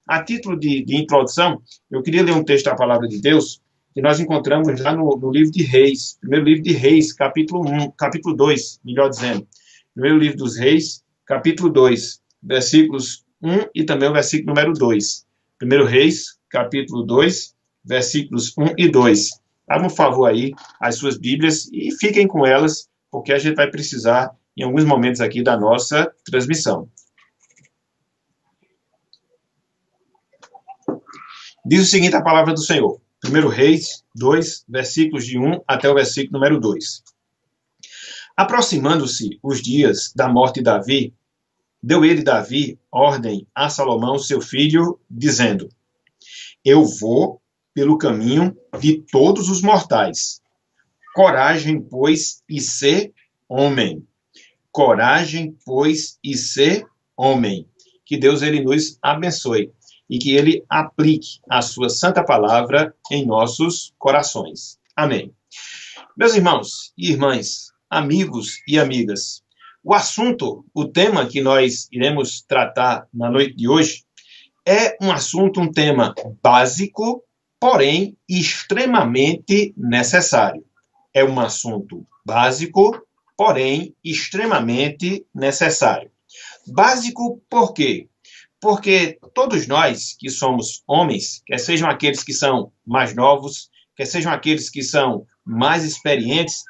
A título de introdução, eu queria ler um texto da Palavra de Deus que nós encontramos lá no livro de Reis, primeiro livro de Reis, capítulo 2, melhor dizendo. Primeiro livro dos Reis, capítulo 2, versículos 1 e também o versículo número 2. Primeiro Reis, capítulo 2, versículos 1 e 2. Abram, por favor, aí as suas Bíblias e fiquem com elas, porque a gente vai precisar em alguns momentos aqui da nossa transmissão. Diz o seguinte a palavra do Senhor. 1 Reis 2, versículos de 1 até o versículo número 2. Aproximando-se os dias da morte de Davi, deu ele, Davi, ordem a Salomão, seu filho, dizendo: Eu vou pelo caminho de todos os mortais. Coragem, pois, e ser homem. Coragem, pois, e ser homem. Que Deus ele nos abençoe e que ele aplique a sua santa palavra em nossos corações. Amém. Meus irmãos e irmãs, amigos e amigas, o tema que nós iremos tratar na noite de hoje é um tema básico, porém extremamente necessário. É um assunto básico, porém extremamente necessário. Básico por quê? Porque todos nós que somos homens, quer sejam aqueles que são mais novos, quer sejam aqueles que são mais experientes,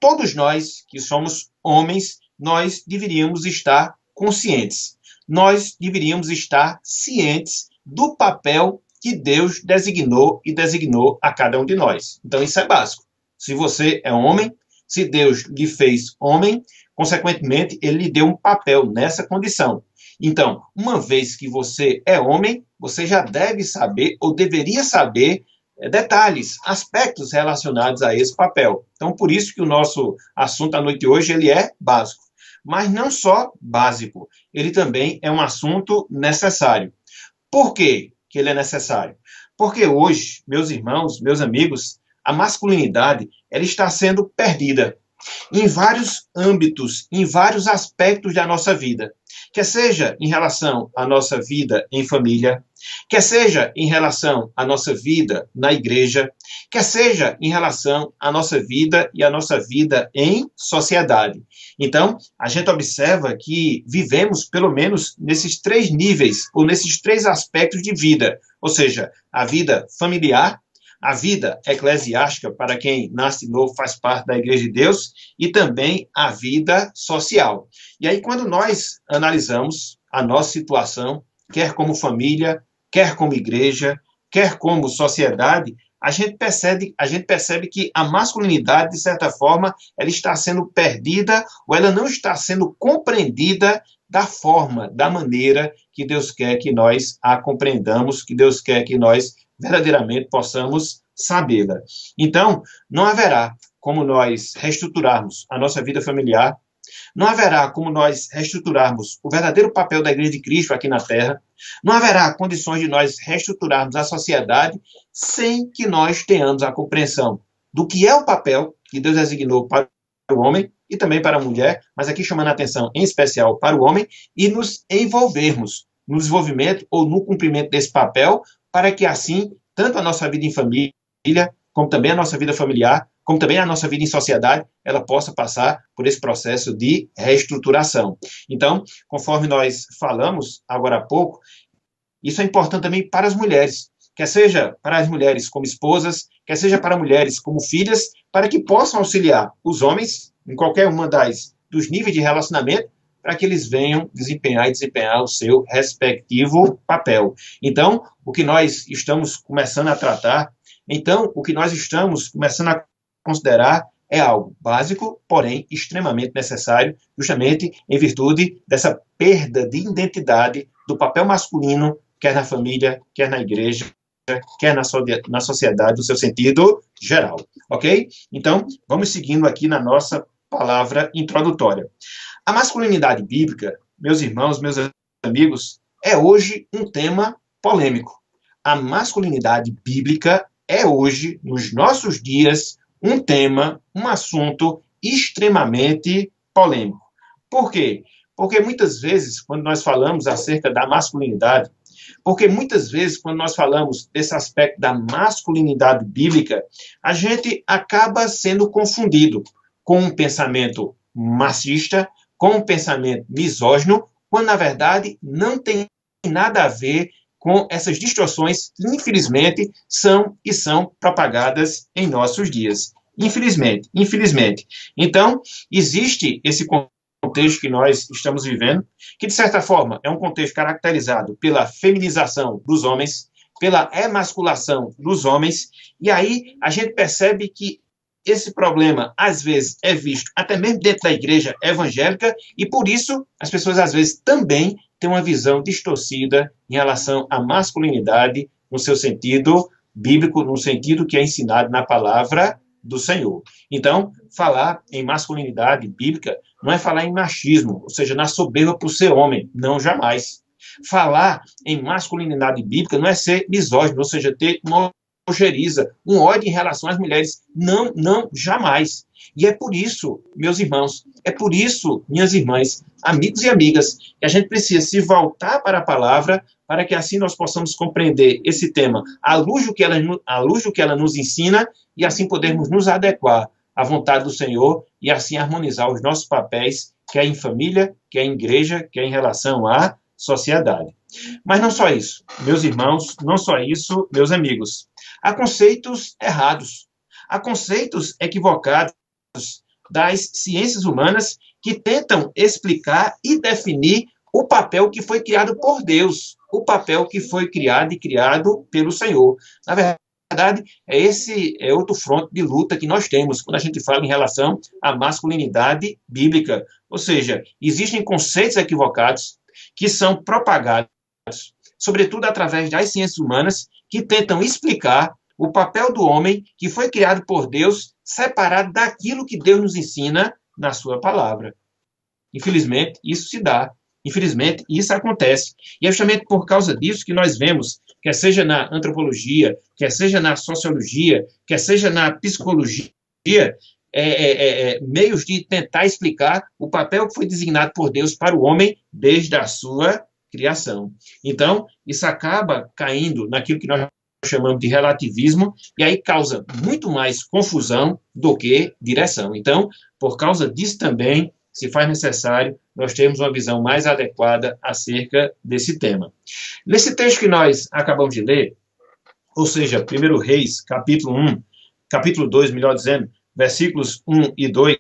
todos nós que somos homens, nós deveríamos estar conscientes. Nós deveríamos estar cientes do papel que Deus designou a cada um de nós. Então, isso é básico. Se você é homem, se Deus lhe fez homem, consequentemente, ele lhe deu um papel nessa condição. Então, uma vez que você é homem, você já deve saber, ou deveria saber, detalhes, aspectos relacionados a esse papel. Então, por isso que o nosso assunto da noite de hoje, ele é básico. Mas não só básico, ele também é um assunto necessário. Por quê que ele é necessário? Porque hoje, meus irmãos, meus amigos, a masculinidade, ela está sendo perdida em vários âmbitos, em vários aspectos da nossa vida. Quer seja em relação à nossa vida em família, quer seja em relação à nossa vida na igreja, quer seja em relação à nossa vida e à nossa vida em sociedade. Então, a gente observa que vivemos, pelo menos, nesses três níveis, ou nesses três aspectos de vida, ou seja, a vida familiar, a vida eclesiástica, para quem nasce de novo, faz parte da Igreja de Deus, e também a vida social. E aí, quando nós analisamos a nossa situação, quer como família, quer como igreja, quer como sociedade, a gente percebe que a masculinidade, de certa forma, ela está sendo perdida, ou ela não está sendo compreendida da forma, da maneira que Deus quer que nós a compreendamos, que Deus quer que nós verdadeiramente possamos sabê-la. Então, não haverá como nós reestruturarmos a nossa vida familiar, não haverá como nós reestruturarmos o verdadeiro papel da Igreja de Cristo aqui na Terra, não haverá condições de nós reestruturarmos a sociedade sem que nós tenhamos a compreensão do que é o papel que Deus designou para o homem e também para a mulher, mas aqui chamando a atenção em especial para o homem, e nos envolvermos no desenvolvimento ou no cumprimento desse papel, para que assim, tanto a nossa vida em família, como também a nossa vida familiar, como também a nossa vida em sociedade, ela possa passar por esse processo de reestruturação. Então, conforme nós falamos agora há pouco, isso é importante também para as mulheres, quer seja para as mulheres como esposas, quer seja para mulheres como filhas, para que possam auxiliar os homens em qualquer uma dos níveis de relacionamento, para que eles venham desempenhar o seu respectivo papel. Então, o que nós estamos começando a tratar, o que nós estamos começando a considerar é algo básico, porém extremamente necessário, justamente em virtude dessa perda de identidade do papel masculino, quer na família, quer na igreja, quer na sociedade, no seu sentido geral, ok? Então, vamos seguindo aqui na nossa palavra introdutória. A masculinidade bíblica, meus irmãos, meus amigos, é hoje um tema polêmico. A masculinidade bíblica é hoje, nos nossos dias, um tema, um assunto extremamente polêmico. Por quê? Porque muitas vezes, quando nós falamos acerca da masculinidade, Porque muitas vezes, quando nós falamos desse aspecto da masculinidade bíblica, a gente acaba sendo confundido com um pensamento machista, com um pensamento misógino, quando, na verdade, não tem nada a ver com essas distorções que, infelizmente, são propagadas em nossos dias. Infelizmente, infelizmente. Então, existe esse contexto que nós estamos vivendo, que, de certa forma, é um contexto caracterizado pela feminização dos homens, pela emasculação dos homens, e aí a gente percebe que esse problema, às vezes, é visto até mesmo dentro da igreja evangélica, e por isso as pessoas, às vezes, também têm uma visão distorcida em relação à masculinidade, no seu sentido bíblico, no sentido que é ensinado na palavra do Senhor. Então, falar em masculinidade bíblica não é falar em machismo, ou seja, na soberba por ser homem, não, jamais. Falar em masculinidade bíblica não é ser misógino, ou seja, ter uma ojeriza, um ódio em relação às mulheres. Não, não, jamais. E é por isso, meus irmãos, é por isso, minhas irmãs, amigos e amigas, que a gente precisa se voltar para a palavra, para que assim nós possamos compreender esse tema à luz do que ela nos ensina, e assim podermos nos adequar à vontade do Senhor e assim harmonizar os nossos papéis, quer em família, quer em igreja, quer em relação à sociedade. Mas não só isso, meus irmãos, não só isso, meus amigos. Há conceitos errados, há conceitos equivocados das ciências humanas que tentam explicar e definir o papel que foi criado por Deus, o papel que foi criado e criado pelo Senhor. Na verdade, esse é outro fronte de luta que nós temos quando a gente fala em relação à masculinidade bíblica. Ou seja, existem conceitos equivocados que são propagados, sobretudo através das ciências humanas, que tentam explicar o papel do homem que foi criado por Deus, separado daquilo que Deus nos ensina na sua palavra. Infelizmente, isso se dá. Infelizmente, isso acontece. E é justamente por causa disso que nós vemos, quer seja na antropologia, quer seja na sociologia, quer seja na psicologia, meios de tentar explicar o papel que foi designado por Deus para o homem desde a sua criação. Então, isso acaba caindo naquilo que nós chamamos de relativismo, e aí causa muito mais confusão do que direção. Então, por causa disso também, se faz necessário nós termos uma visão mais adequada acerca desse tema. Nesse texto que nós acabamos de ler, ou seja, 1 Reis, capítulo 2, melhor dizendo, versículos 1 e 2,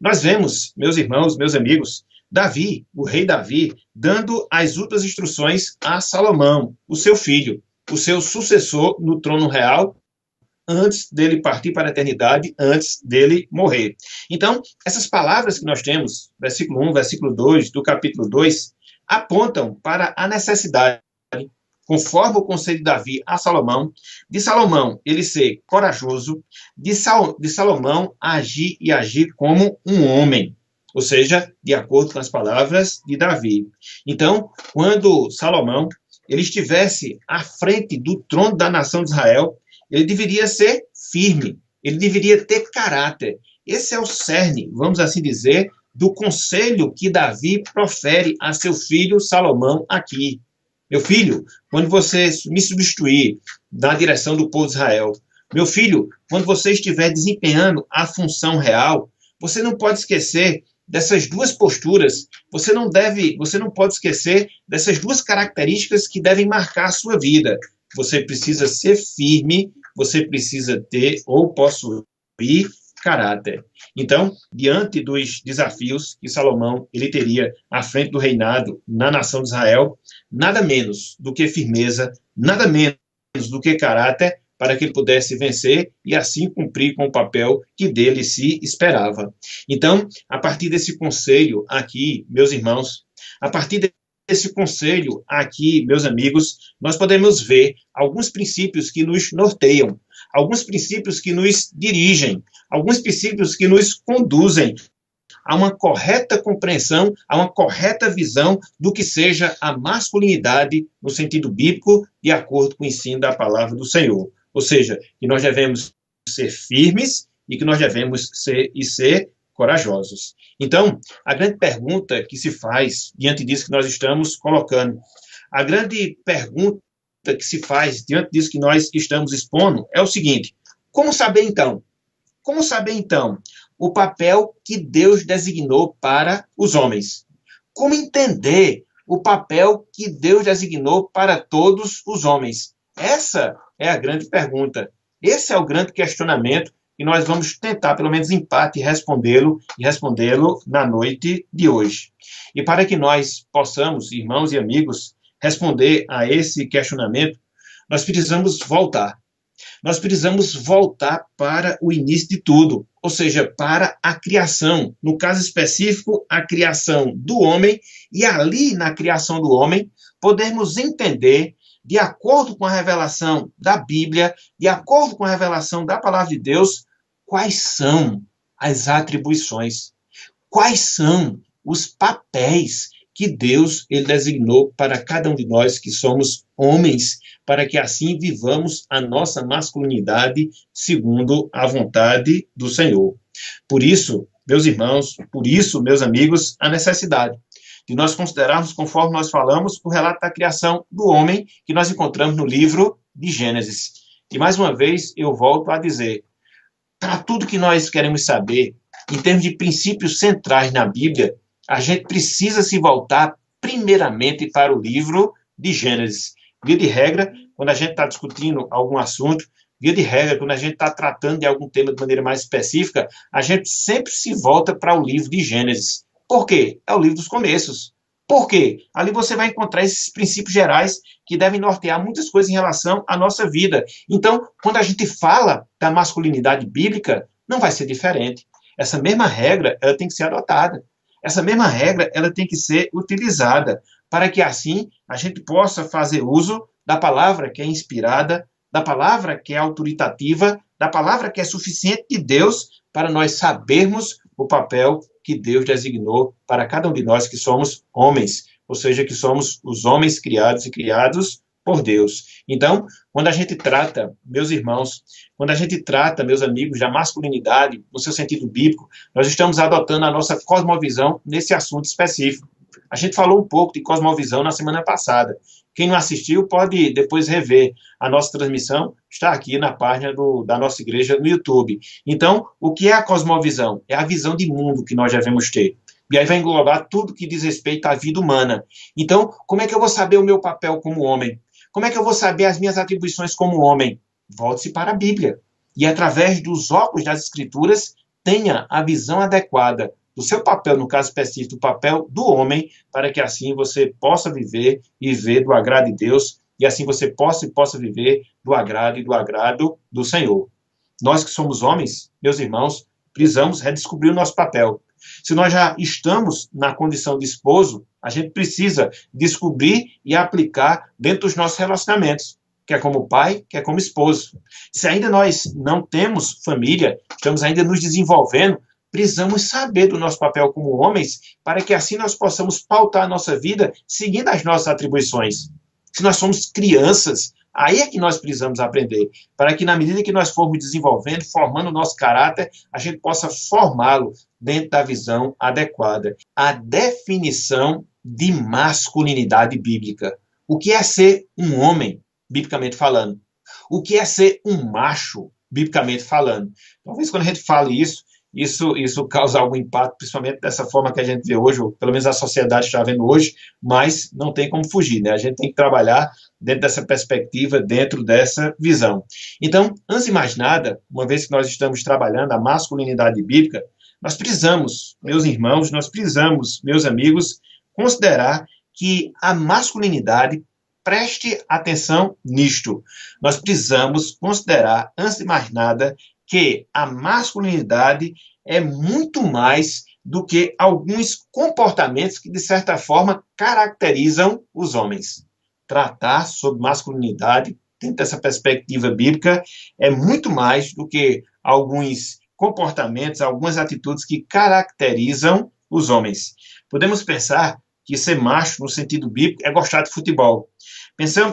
nós vemos, meus irmãos, meus amigos, Davi, o rei Davi, dando as últimas instruções a Salomão, o seu filho, o seu sucessor no trono real, antes dele partir para a eternidade, antes dele morrer. Então, essas palavras que nós temos, versículo 1, versículo 2, do capítulo 2, apontam para a necessidade, conforme o conselho de Davi a Salomão, de Salomão ele ser corajoso, de Salomão agir como um homem, ou seja, de acordo com as palavras de Davi. Então, quando Salomão ele estivesse à frente do trono da nação de Israel, ele deveria ser firme, ele deveria ter caráter. Esse é o cerne, vamos assim dizer, do conselho que Davi profere a seu filho Salomão aqui. Meu filho, quando você me substituir na direção do povo de Israel, meu filho, quando você estiver desempenhando a função real, você não pode esquecer dessas duas posturas, você não pode esquecer dessas duas características que devem marcar a sua vida. Você precisa ser firme, você precisa ter ou possuir caráter. Então, diante dos desafios que Salomão ele teria à frente do reinado na nação de Israel, nada menos do que firmeza, nada menos do que caráter, para que ele pudesse vencer e assim cumprir com o papel que dele se esperava. Então, a partir desse conselho aqui, meus irmãos, a partir desse conselho aqui, meus amigos, nós podemos ver alguns princípios que nos norteiam, alguns princípios que nos dirigem, alguns princípios que nos conduzem a uma correta compreensão, a uma correta visão do que seja a masculinidade no sentido bíblico, de acordo com o ensino da palavra do Senhor. Ou seja, que nós devemos ser firmes e que nós devemos ser corajosos. Então, a grande pergunta que se faz diante disso que nós estamos colocando, A grande pergunta que se faz diante disso que nós estamos expondo é o seguinte: como saber então? Como saber então o papel que Deus designou para os homens? Como entender o papel que Deus designou para todos os homens? Essa é a grande pergunta. Esse é o grande questionamento e nós vamos tentar, pelo menos em parte, respondê-lo na noite de hoje. E para que nós possamos, irmãos e amigos, responder a esse questionamento, nós precisamos voltar. Nós precisamos voltar para o início de tudo, ou seja, para a criação. No caso específico, a criação do homem, e ali na criação do homem, podermos entender, de acordo com a revelação da Bíblia, de acordo com a revelação da Palavra de Deus, quais são as atribuições, quais são os papéis que Deus ele designou para cada um de nós que somos homens, para que assim vivamos a nossa masculinidade segundo a vontade do Senhor. Por isso, meus irmãos, por isso, meus amigos, a necessidade de nós considerarmos, conforme nós falamos, o relato da criação do homem que nós encontramos no livro de Gênesis. E mais uma vez eu volto a dizer, para tudo que nós queremos saber, em termos de princípios centrais na Bíblia, a gente precisa se voltar primeiramente para o livro de Gênesis. Via de regra, quando a gente está discutindo algum assunto, via de regra, quando a gente está tratando de algum tema de maneira mais específica, a gente sempre se volta para o livro de Gênesis. Por quê? É o livro dos começos. Por quê? Ali você vai encontrar esses princípios gerais que devem nortear muitas coisas em relação à nossa vida. Então, quando a gente fala da masculinidade bíblica, não vai ser diferente. Essa mesma regra, ela tem que ser adotada. Essa mesma regra, ela tem que ser utilizada para que assim a gente possa fazer uso da palavra que é inspirada, da palavra que é autoritativa, da palavra que é suficiente de Deus para nós sabermos o papel que Deus designou para cada um de nós que somos homens, ou seja, que somos os homens criados e criados por Deus. Então, quando a gente trata, meus irmãos, quando a gente trata, meus amigos, da masculinidade, no seu sentido bíblico, nós estamos adotando a nossa cosmovisão nesse assunto específico. A gente falou um pouco de cosmovisão na semana passada. Quem não assistiu pode depois rever a nossa transmissão, está aqui na página da nossa igreja no YouTube. Então, o que é a cosmovisão? É a visão de mundo que nós devemos ter. E aí vai englobar tudo que diz respeito à vida humana. Então, como é que eu vou saber o meu papel como homem? Como é que eu vou saber as minhas atribuições como homem? Volte-se para a Bíblia. E através dos óculos das Escrituras, tenha a visão adequada do seu papel, no caso específico, do papel do homem, para que assim você possa viver e viver do agrado de Deus, e assim você possa viver do agrado e do agrado do Senhor. Nós que somos homens, meus irmãos, precisamos redescobrir o nosso papel. Se nós já estamos na condição de esposo, a gente precisa descobrir e aplicar dentro dos nossos relacionamentos, quer como pai, quer como esposo. Se ainda nós não temos família, estamos ainda nos desenvolvendo, precisamos saber do nosso papel como homens, para que assim nós possamos pautar a nossa vida seguindo as nossas atribuições. Se nós somos crianças, aí é que nós precisamos aprender, para que na medida que nós formos desenvolvendo, formando o nosso caráter, a gente possa formá-lo dentro da visão adequada. A definição de masculinidade bíblica. O que é ser um homem, biblicamente falando? O que é ser um macho, biblicamente falando? Talvez quando a gente fale isso causa algum impacto, principalmente dessa forma que a gente vê hoje, ou pelo menos a sociedade está vendo hoje, mas não tem como fugir, né? A gente tem que trabalhar dentro dessa perspectiva, dentro dessa visão. Então, antes de mais nada, uma vez que nós estamos trabalhando a masculinidade bíblica, nós precisamos, meus irmãos, nós precisamos, meus amigos, considerar que a masculinidade, preste atenção nisto, nós precisamos considerar, antes de mais nada, que a masculinidade é muito mais do que alguns comportamentos que, de certa forma, caracterizam os homens. Tratar sobre masculinidade, dentro dessa perspectiva bíblica, é muito mais do que alguns comportamentos, algumas atitudes que caracterizam os homens. Podemos pensar que ser macho, no sentido bíblico, é gostar de futebol.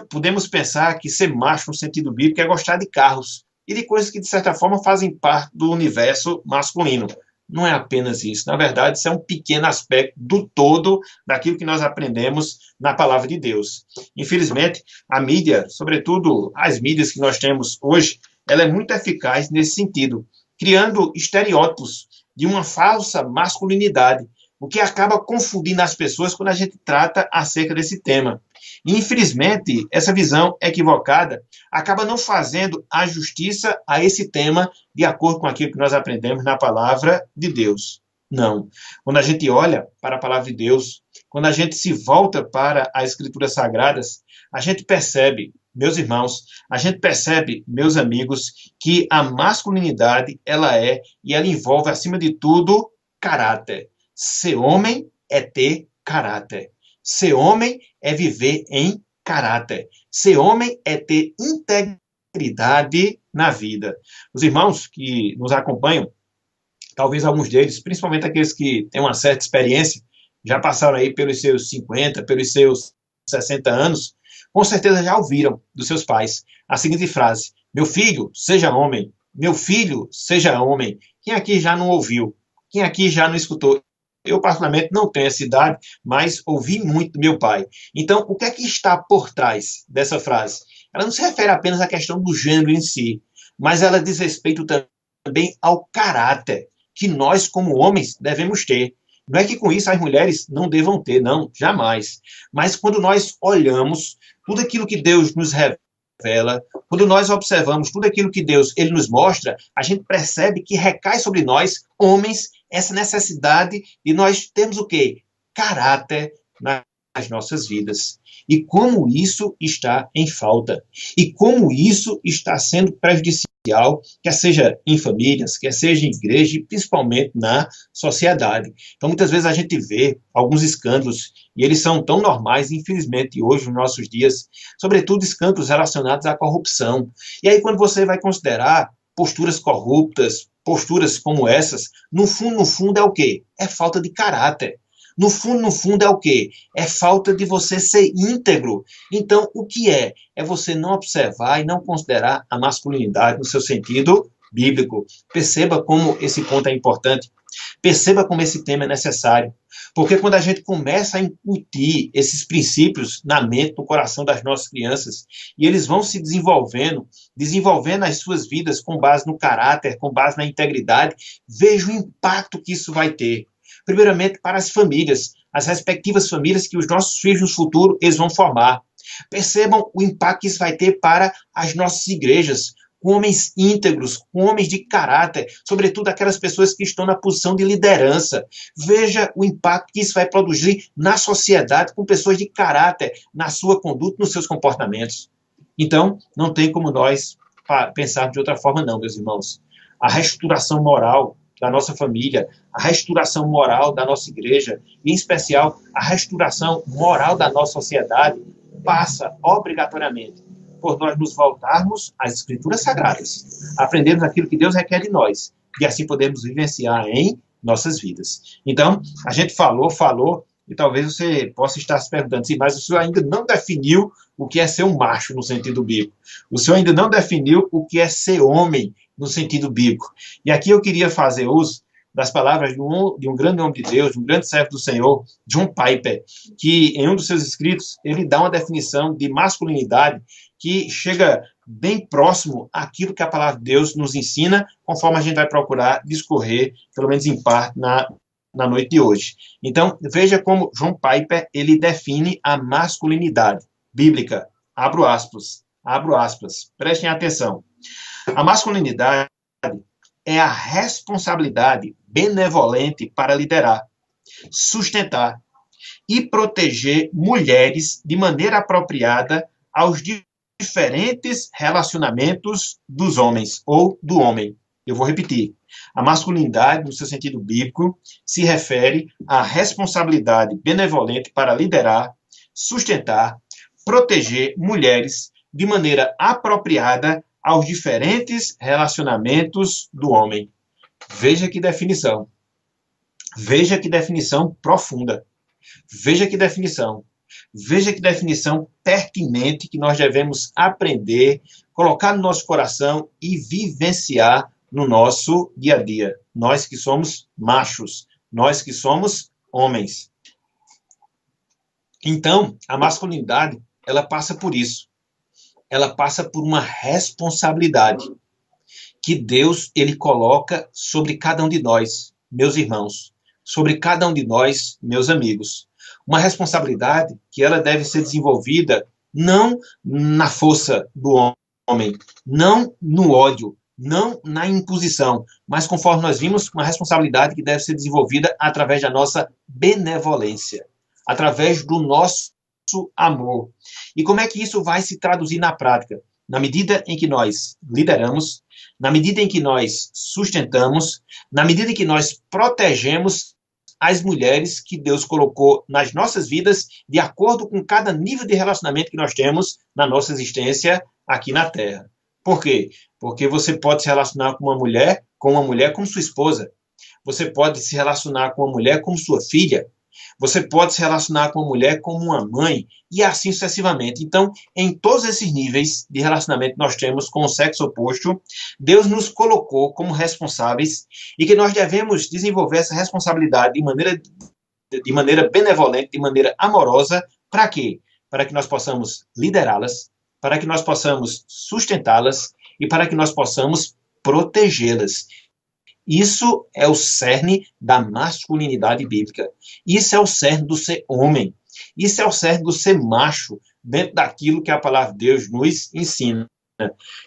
Podemos pensar que ser macho, no sentido bíblico, é gostar de carros e de coisas que, de certa forma, fazem parte do universo masculino. Não é apenas isso. Na verdade, isso é um pequeno aspecto do todo daquilo que nós aprendemos na palavra de Deus. Infelizmente, a mídia, sobretudo as mídias que nós temos hoje, ela é muito eficaz nesse sentido, criando estereótipos de uma falsa masculinidade, o que acaba confundindo as pessoas quando a gente trata acerca desse tema. E, infelizmente, essa visão equivocada acaba não fazendo a justiça a esse tema de acordo com aquilo que nós aprendemos na palavra de Deus. Não. Quando a gente olha para a palavra de Deus, quando a gente se volta para as Escrituras Sagradas, a gente percebe, meus irmãos, a gente percebe, meus amigos, que a masculinidade, ela é e ela envolve, acima de tudo, caráter. Ser homem é ter caráter. Ser homem é viver em caráter. Ser homem é ter integridade na vida. Os irmãos que nos acompanham, talvez alguns deles, principalmente aqueles que têm uma certa experiência, já passaram aí pelos seus 50, pelos seus 60 anos, com certeza já ouviram dos seus pais a seguinte frase: meu filho, seja homem. Meu filho, seja homem. Quem aqui já não ouviu? Quem aqui já não escutou? Eu, particularmente, não tenho essa idade, mas ouvi muito do meu pai. Então, o que é que está por trás dessa frase? Ela não se refere apenas à questão do gênero em si, mas ela diz respeito também ao caráter que nós, como homens, devemos ter. Não é que com isso as mulheres não devam ter, não, jamais. Mas quando nós olhamos tudo aquilo que Deus nos revela, quando nós observamos tudo aquilo que Deus ele nos mostra, a gente percebe que recai sobre nós, homens, essa necessidade de nós termos o quê? Caráter nas nossas vidas. E como isso está em falta. E como isso está sendo prejudicial, quer seja em famílias, quer seja em igreja e principalmente na sociedade. Então, muitas vezes a gente vê alguns escândalos, e eles são tão normais, infelizmente, hoje, nos nossos dias, sobretudo escândalos relacionados à corrupção. E aí, quando você vai considerar posturas corruptas, posturas como essas, no fundo é o quê? É falta de caráter. No fundo é o quê? É falta de você ser íntegro. Então, o que é? É você não observar e não considerar a masculinidade no seu sentido bíblico. Perceba como esse ponto é importante. Perceba como esse tema é necessário. Porque quando a gente começa a incutir esses princípios na mente, no coração das nossas crianças, e eles vão se desenvolvendo as suas vidas com base no caráter, com base na integridade, veja o impacto que isso vai ter. Primeiramente, para as famílias, as respectivas famílias que os nossos filhos no futuro eles vão formar. Percebam o impacto que isso vai ter para as nossas igrejas, com homens íntegros, com homens de caráter, sobretudo aquelas pessoas que estão na posição de liderança. Veja o impacto que isso vai produzir na sociedade, com pessoas de caráter, na sua conduta, nos seus comportamentos. Então, não tem como nós pensarmos de outra forma, não, meus irmãos. A restauração moral da nossa família, a restauração moral da nossa igreja, e, em especial, a restauração moral da nossa sociedade, passa, obrigatoriamente, por nós nos voltarmos às Escrituras Sagradas, aprendermos aquilo que Deus requer de nós, e assim podemos vivenciar em nossas vidas. Então, a gente falou, e talvez você possa estar se perguntando, sim, mas o senhor ainda não definiu o que é ser um macho no sentido bíblico. O senhor ainda não definiu o que é ser homem no sentido bíblico. E aqui eu queria fazer uso das palavras de um grande homem de Deus, de um grande servo do Senhor, John Piper, que em um dos seus escritos, ele dá uma definição de masculinidade que chega bem próximo àquilo que a palavra de Deus nos ensina, conforme a gente vai procurar discorrer, pelo menos em parte, na noite de hoje. Então, veja como John Piper, ele define a masculinidade bíblica. Abro aspas, prestem atenção. A masculinidade é a responsabilidade benevolente para liderar, sustentar e proteger mulheres de maneira apropriada aos diferentes relacionamentos dos homens ou do homem. Eu vou repetir. A masculinidade, no seu sentido bíblico, se refere à responsabilidade benevolente para liderar, sustentar, proteger mulheres de maneira apropriada aos diferentes relacionamentos do homem. Veja que definição. Veja que definição profunda. Veja que definição. Veja que definição pertinente que nós devemos aprender, colocar no nosso coração e vivenciar no nosso dia a dia. Nós que somos machos, nós que somos homens. Então, a masculinidade, ela passa por isso. Ela passa por uma responsabilidade que Deus ele coloca sobre cada um de nós, meus irmãos, sobre cada um de nós, meus amigos. Uma responsabilidade que ela deve ser desenvolvida não na força do homem, não no ódio, não na imposição, mas conforme nós vimos, uma responsabilidade que deve ser desenvolvida através da nossa benevolência, através do nosso amor. E como é que isso vai se traduzir na prática? Na medida em que nós lideramos, na medida em que nós sustentamos, na medida em que nós protegemos as mulheres que Deus colocou nas nossas vidas, de acordo com cada nível de relacionamento que nós temos na nossa existência aqui na Terra. Por quê? Porque você pode se relacionar com uma mulher como sua esposa. Você pode se relacionar com uma mulher como sua filha. Você pode se relacionar com uma mulher como uma mãe, e assim sucessivamente. Então, em todos esses níveis de relacionamento que nós temos com o sexo oposto, Deus nos colocou como responsáveis e que nós devemos desenvolver essa responsabilidade de maneira benevolente, de maneira amorosa. Para quê? Para que nós possamos liderá-las, para que nós possamos sustentá-las e para que nós possamos protegê-las. Isso é o cerne da masculinidade bíblica. Isso é o cerne do ser homem. Isso é o cerne do ser macho, dentro daquilo que a palavra de Deus nos ensina.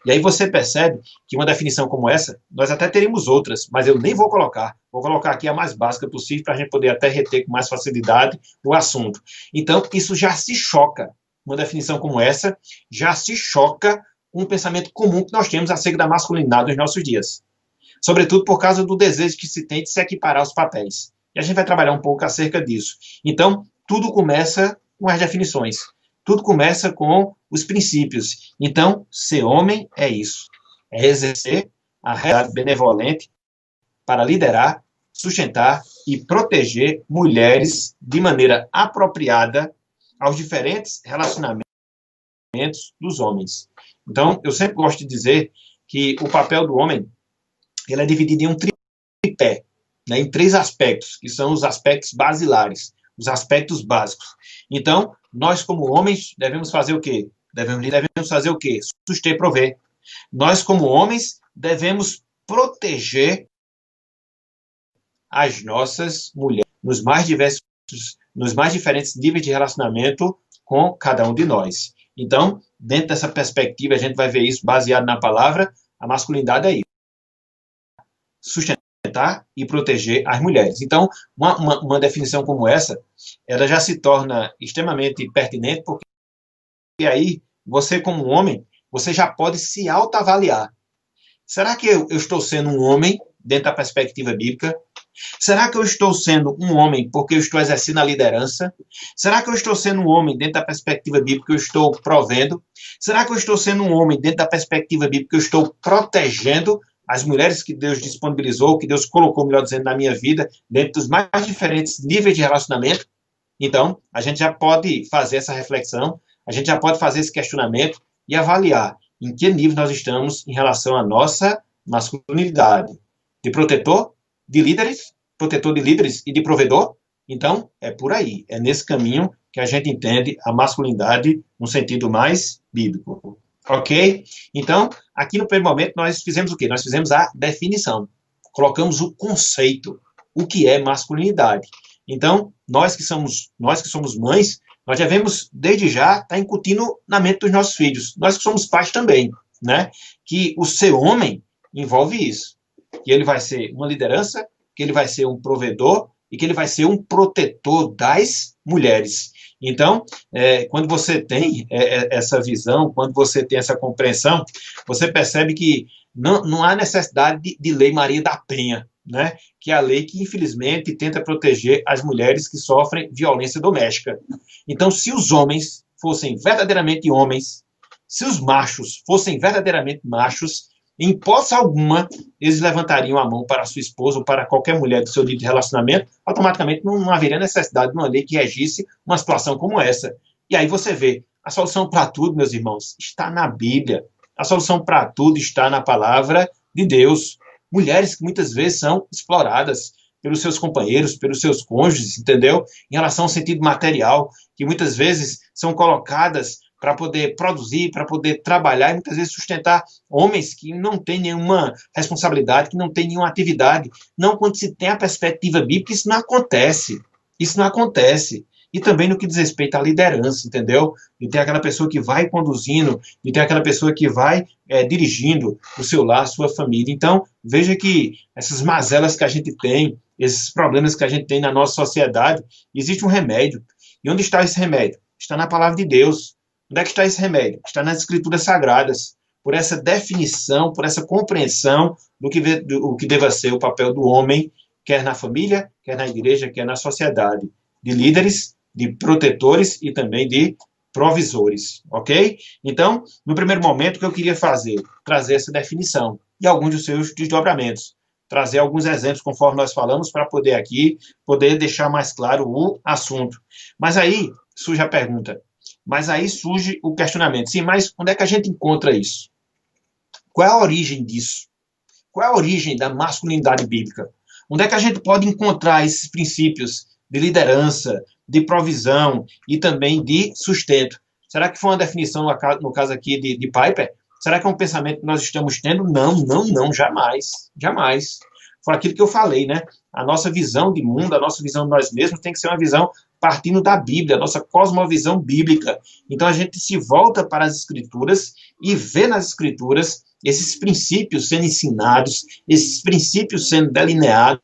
E aí você percebe que uma definição como essa, nós até teríamos outras, mas eu nem vou colocar. Vou colocar aqui a mais básica possível para a gente poder até reter com mais facilidade o assunto. Então, isso já se choca. Uma definição como essa já se choca com o pensamento comum que nós temos acerca da masculinidade nos nossos dias. Sobretudo por causa do desejo que se tem de se equiparar aos papéis. E a gente vai trabalhar um pouco acerca disso. Então, tudo começa com as definições. Tudo começa com os princípios. Então, ser homem é isso. É exercer a realidade benevolente para liderar, sustentar e proteger mulheres de maneira apropriada aos diferentes relacionamentos dos homens. Então, eu sempre gosto de dizer que o papel do homem ele é dividido em um tripé, né, em 3 aspectos, que são os aspectos basilares, os aspectos básicos. Então, nós como homens devemos fazer o quê? Devemos fazer o quê? Suster e prover. Nós como homens devemos proteger as nossas mulheres nos mais diferentes níveis de relacionamento com cada um de nós. Então, dentro dessa perspectiva, a gente vai ver isso baseado na palavra, a masculinidade é isso. Sustentar e proteger as mulheres. Então, uma definição como essa, ela já se torna extremamente pertinente, porque aí, você como homem, você já pode se autoavaliar. Será que eu estou sendo um homem dentro da perspectiva bíblica? Será que eu estou sendo um homem porque eu estou exercendo a liderança? Será que eu estou sendo um homem dentro da perspectiva bíblica que eu estou provendo? Será que eu estou sendo um homem dentro da perspectiva bíblica que eu estou protegendo as mulheres que Deus disponibilizou, que Deus colocou, melhor dizendo, na minha vida, dentro dos mais diferentes níveis de relacionamento? Então, a gente já pode fazer essa reflexão, a gente já pode fazer esse questionamento e avaliar em que nível nós estamos em relação à nossa masculinidade. De protetor de líderes e de provedor? Então, é por aí, é nesse caminho que a gente entende a masculinidade no sentido mais bíblico. Ok? Então, aqui no primeiro momento, nós fizemos o quê? Nós fizemos a definição. Colocamos o conceito. O que é masculinidade? Então, nós que somos mães, nós devemos, desde já, estar incutindo na mente dos nossos filhos. Nós que somos pais também, né? Que o ser homem envolve isso. Que ele vai ser uma liderança, que ele vai ser um provedor e que ele vai ser um protetor das mulheres. Então, quando você tem essa visão, quando você tem essa compreensão, você percebe que não há necessidade de lei Maria da Penha, né? Que é a lei que, infelizmente, tenta proteger as mulheres que sofrem violência doméstica. Então, se os homens fossem verdadeiramente homens, se os machos fossem verdadeiramente machos, em hipótese alguma, eles levantariam a mão para a sua esposa ou para qualquer mulher do seu nível de relacionamento, automaticamente não haveria necessidade de uma lei que regisse uma situação como essa. E aí você vê, a solução para tudo, meus irmãos, está na Bíblia. A solução para tudo está na palavra de Deus. mulheres que muitas vezes são exploradas pelos seus companheiros, pelos seus cônjuges, entendeu? Em relação ao sentido material, que muitas vezes são colocadas para poder produzir, para poder trabalhar e muitas vezes sustentar homens que não têm nenhuma responsabilidade, que não têm nenhuma atividade. Não, quando se tem a perspectiva bíblica, isso não acontece. Isso não acontece. E também no que diz respeito à liderança, entendeu? E tem aquela pessoa que vai conduzindo, e tem aquela pessoa que vai dirigindo o seu lar, a sua família. Então, veja que essas mazelas que a gente tem, esses problemas que a gente tem na nossa sociedade, existe um remédio. E onde está esse remédio? Está na palavra de Deus. Onde é que está esse remédio? Está nas Escrituras Sagradas. Por essa definição, por essa compreensão do que deva ser o papel do homem, quer na família, quer na igreja, quer na sociedade. De líderes, de protetores e também de provisores, ok? Então, no primeiro momento, o que eu queria fazer? Trazer essa definição e alguns dos seus desdobramentos. Trazer alguns exemplos, conforme nós falamos, para poder aqui, poder deixar mais claro o assunto. Mas aí surge a pergunta, mas aí surge o questionamento. Sim, mas onde é que a gente encontra isso? Qual é a origem disso? Qual é a origem da masculinidade bíblica? Onde é que a gente pode encontrar esses princípios de liderança, de provisão e também de sustento? Será que foi uma definição, no caso aqui, de Piper? Será que é um pensamento que nós estamos tendo? Não, jamais. Jamais. Foi aquilo que eu falei, né? A nossa visão de mundo, a nossa visão de nós mesmos tem que ser uma visão partindo da Bíblia, a nossa cosmovisão bíblica. Então a gente se volta para as Escrituras e vê nas Escrituras esses princípios sendo ensinados, esses princípios sendo delineados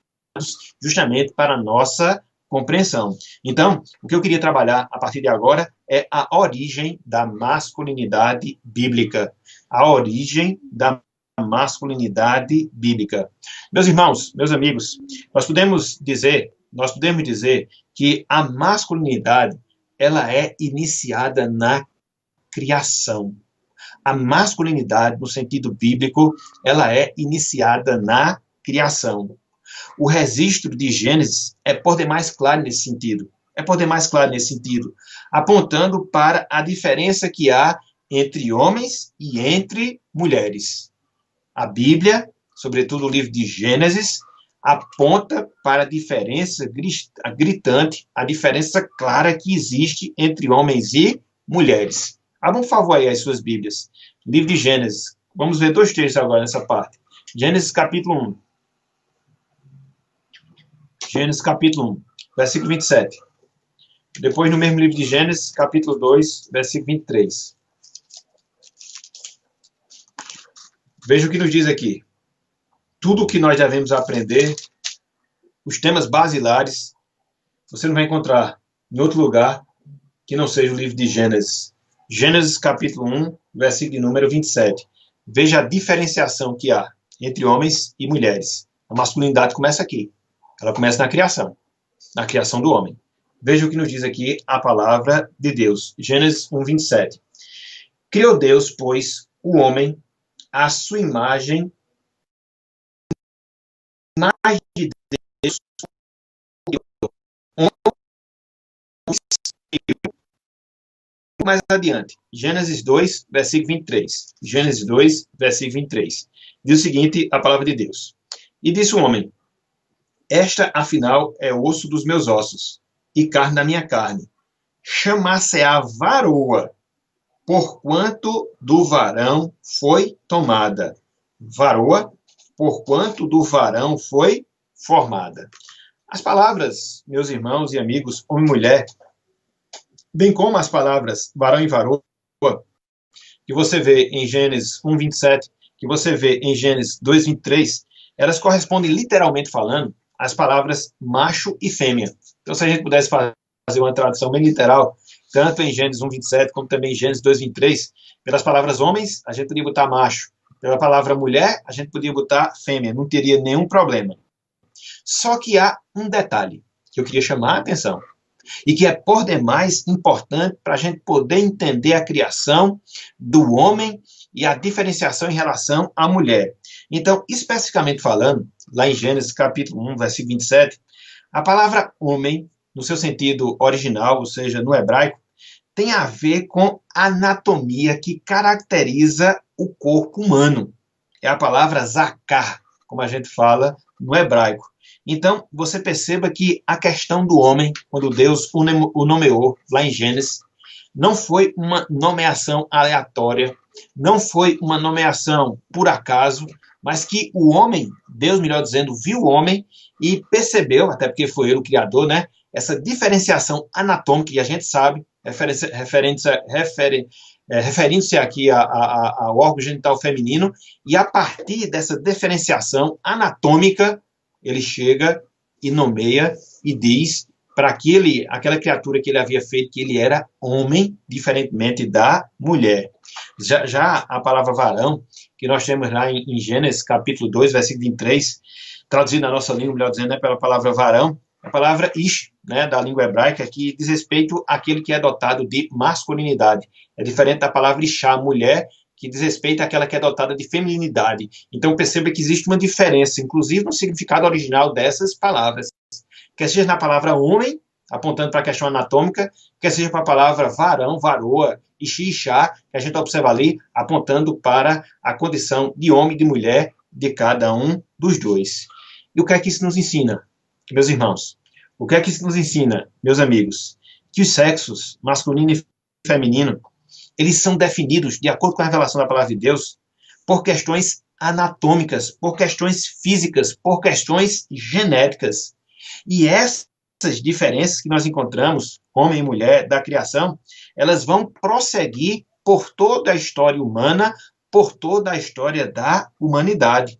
justamente para a nossa compreensão. Então, o que eu queria trabalhar a partir de agora é a origem da masculinidade bíblica. A origem da masculinidade bíblica. Meus irmãos, meus amigos, nós podemos dizer que a masculinidade, ela é iniciada na criação. A masculinidade, no sentido bíblico, ela é iniciada na criação. O registro de Gênesis é por demais claro nesse sentido. Apontando para a diferença que há entre homens e entre mulheres. A Bíblia, sobretudo o livro de Gênesis, aponta para a diferença gritante, a diferença clara que existe entre homens e mulheres. Abra um favor aí as suas Bíblias. Livro de Gênesis. Vamos ver 2 textos agora nessa parte. Gênesis capítulo 1. Gênesis capítulo 1, versículo 27. Depois, no mesmo livro de Gênesis, capítulo 2, versículo 23. Veja o que nos diz aqui. Tudo o que nós devemos aprender, os temas basilares, você não vai encontrar em outro lugar que não seja o livro de Gênesis. Gênesis capítulo 1, versículo de número 27. Veja a diferenciação que há entre homens e mulheres. A masculinidade começa aqui. Ela começa na criação do homem. Veja o que nos diz aqui a palavra de Deus. Gênesis 1, 27. Criou Deus, pois, o homem à sua imagem de Deus. Mais adiante, Gênesis 2, versículo 23. Gênesis 2, versículo 23. Diz o seguinte, a palavra de Deus. E disse o homem, esta, afinal, é osso dos meus ossos e carne da minha carne. Chamar-se-á varoa, porquanto do varão foi tomada. Varoa, porquanto do varão foi formada. As palavras, meus irmãos e amigos, homem e mulher, bem como as palavras varão e varoa, que você vê em Gênesis 1, 27, que você vê em Gênesis 2, 23, elas correspondem, literalmente falando, às palavras macho e fêmea. Então, se a gente pudesse fazer uma tradução bem literal, tanto em Gênesis 1, 27, como também em Gênesis 2, 23, pelas palavras homens, a gente podia botar macho. Pela palavra mulher, a gente podia botar fêmea. Não teria nenhum problema. Só que há um detalhe que eu queria chamar a atenção e que é por demais importante para a gente poder entender a criação do homem e a diferenciação em relação à mulher. Então, especificamente falando, lá em Gênesis capítulo 1, versículo 27, a palavra homem, no seu sentido original, ou seja, no hebraico, tem a ver com a anatomia que caracteriza o corpo humano. É a palavra zakar, como a gente fala no hebraico. Então, você perceba que a questão do homem, quando Deus o nomeou lá em Gênesis, não foi uma nomeação aleatória, não foi uma nomeação por acaso, mas que o homem, Deus, melhor dizendo, viu o homem e percebeu, até porque foi ele o criador, né? Essa diferenciação anatômica, e a gente sabe, referindo-se aqui ao órgão genital feminino, e a partir dessa diferenciação anatômica, ele chega e nomeia e diz para aquela criatura que ele havia feito que ele era homem, diferentemente da mulher. Já a palavra varão, que nós temos lá em Gênesis, capítulo 2, versículo 23, traduzido na nossa língua, melhor dizendo, né, pela palavra varão, a palavra ish, né, da língua hebraica, que diz respeito àquele que é dotado de masculinidade. É diferente da palavra ishá, mulher, que diz respeito àquela que é dotada de feminilidade. Então, perceba que existe uma diferença, inclusive no significado original dessas palavras. Quer seja na palavra homem, apontando para a questão anatômica, quer seja para a palavra varão, varoa, ishi, ishá, que a gente observa ali, apontando para a condição de homem e de mulher de cada um dos dois. E o que é que isso nos ensina, meus irmãos? O que é que isso nos ensina, meus amigos? Que os sexos, masculino e feminino, eles são definidos, de acordo com a revelação da palavra de Deus, por questões anatômicas, por questões físicas, por questões genéticas. E essas diferenças que nós encontramos, homem e mulher, da criação, elas vão prosseguir por toda a história humana, por toda a história da humanidade.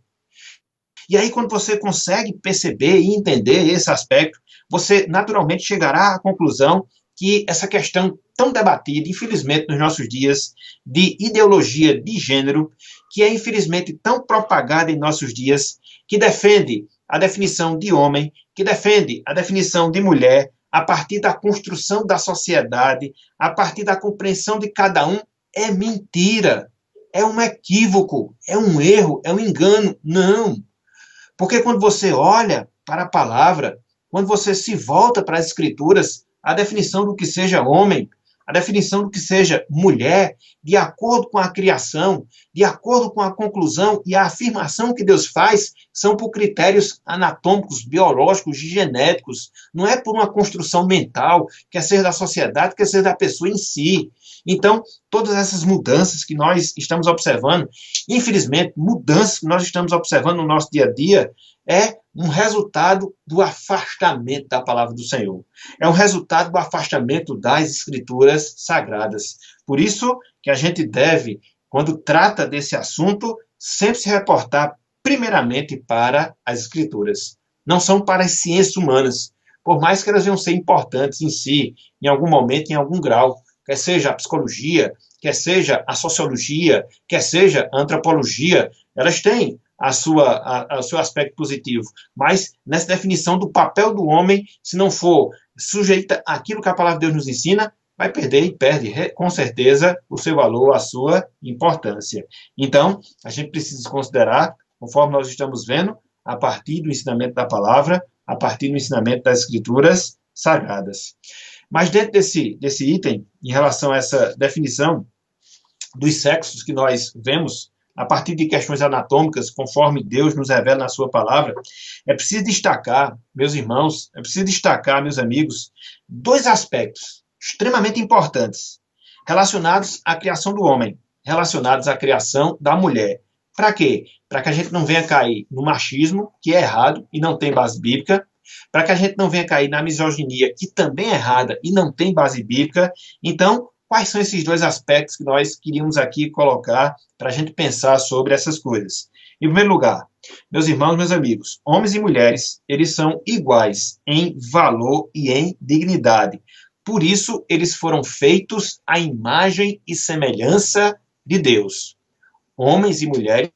E aí, quando você consegue perceber e entender esse aspecto, você naturalmente chegará à conclusão que essa questão tão debatida, infelizmente, nos nossos dias, de ideologia de gênero, que é, infelizmente, tão propagada em nossos dias, que defende a definição de homem, que defende a definição de mulher, a partir da construção da sociedade, a partir da compreensão de cada um, é mentira, é um equívoco, é um erro, é um engano. Não. Porque quando você olha para a palavra, quando você se volta para as escrituras, a definição do que seja homem, a definição do que seja mulher, de acordo com a criação, de acordo com a conclusão e a afirmação que Deus faz, são por critérios anatômicos, biológicos, genéticos. Não é por uma construção mental, quer ser da sociedade, quer ser da pessoa em si. Então, todas essas mudanças que nós estamos observando, infelizmente, mudanças que nós estamos observando no nosso dia a dia, é um resultado do afastamento da palavra do Senhor. É um resultado do afastamento das escrituras sagradas. Por isso que a gente deve, quando trata desse assunto, sempre se reportar primeiramente para as escrituras. Não são para as ciências humanas, por mais que elas venham ser importantes em si, em algum momento, em algum grau, quer seja a psicologia, quer seja a sociologia, quer seja a antropologia, elas têm o seu aspecto positivo. Mas, nessa definição do papel do homem, se não for sujeita àquilo que a palavra de Deus nos ensina, vai perder e perde, com certeza, o seu valor, a sua importância. Então, a gente precisa considerar, conforme nós estamos vendo, a partir do ensinamento da palavra, a partir do ensinamento das escrituras sagradas. Mas dentro desse item, em relação a essa definição dos sexos que nós vemos, a partir de questões anatômicas, conforme Deus nos revela na sua palavra, é preciso destacar, meus irmãos, é preciso destacar, meus amigos, dois aspectos extremamente importantes, relacionados à criação do homem, relacionados à criação da mulher. Para quê? Para que a gente não venha cair no machismo, que é errado e não tem base bíblica, para que a gente não venha cair na misoginia, que também é errada e não tem base bíblica. Então, quais são esses dois aspectos que nós queríamos aqui colocar para a gente pensar sobre essas coisas? Em primeiro lugar, meus irmãos, meus amigos, homens e mulheres, eles são iguais em valor e em dignidade. Por isso, eles foram feitos à imagem e semelhança de Deus. Homens e mulheres,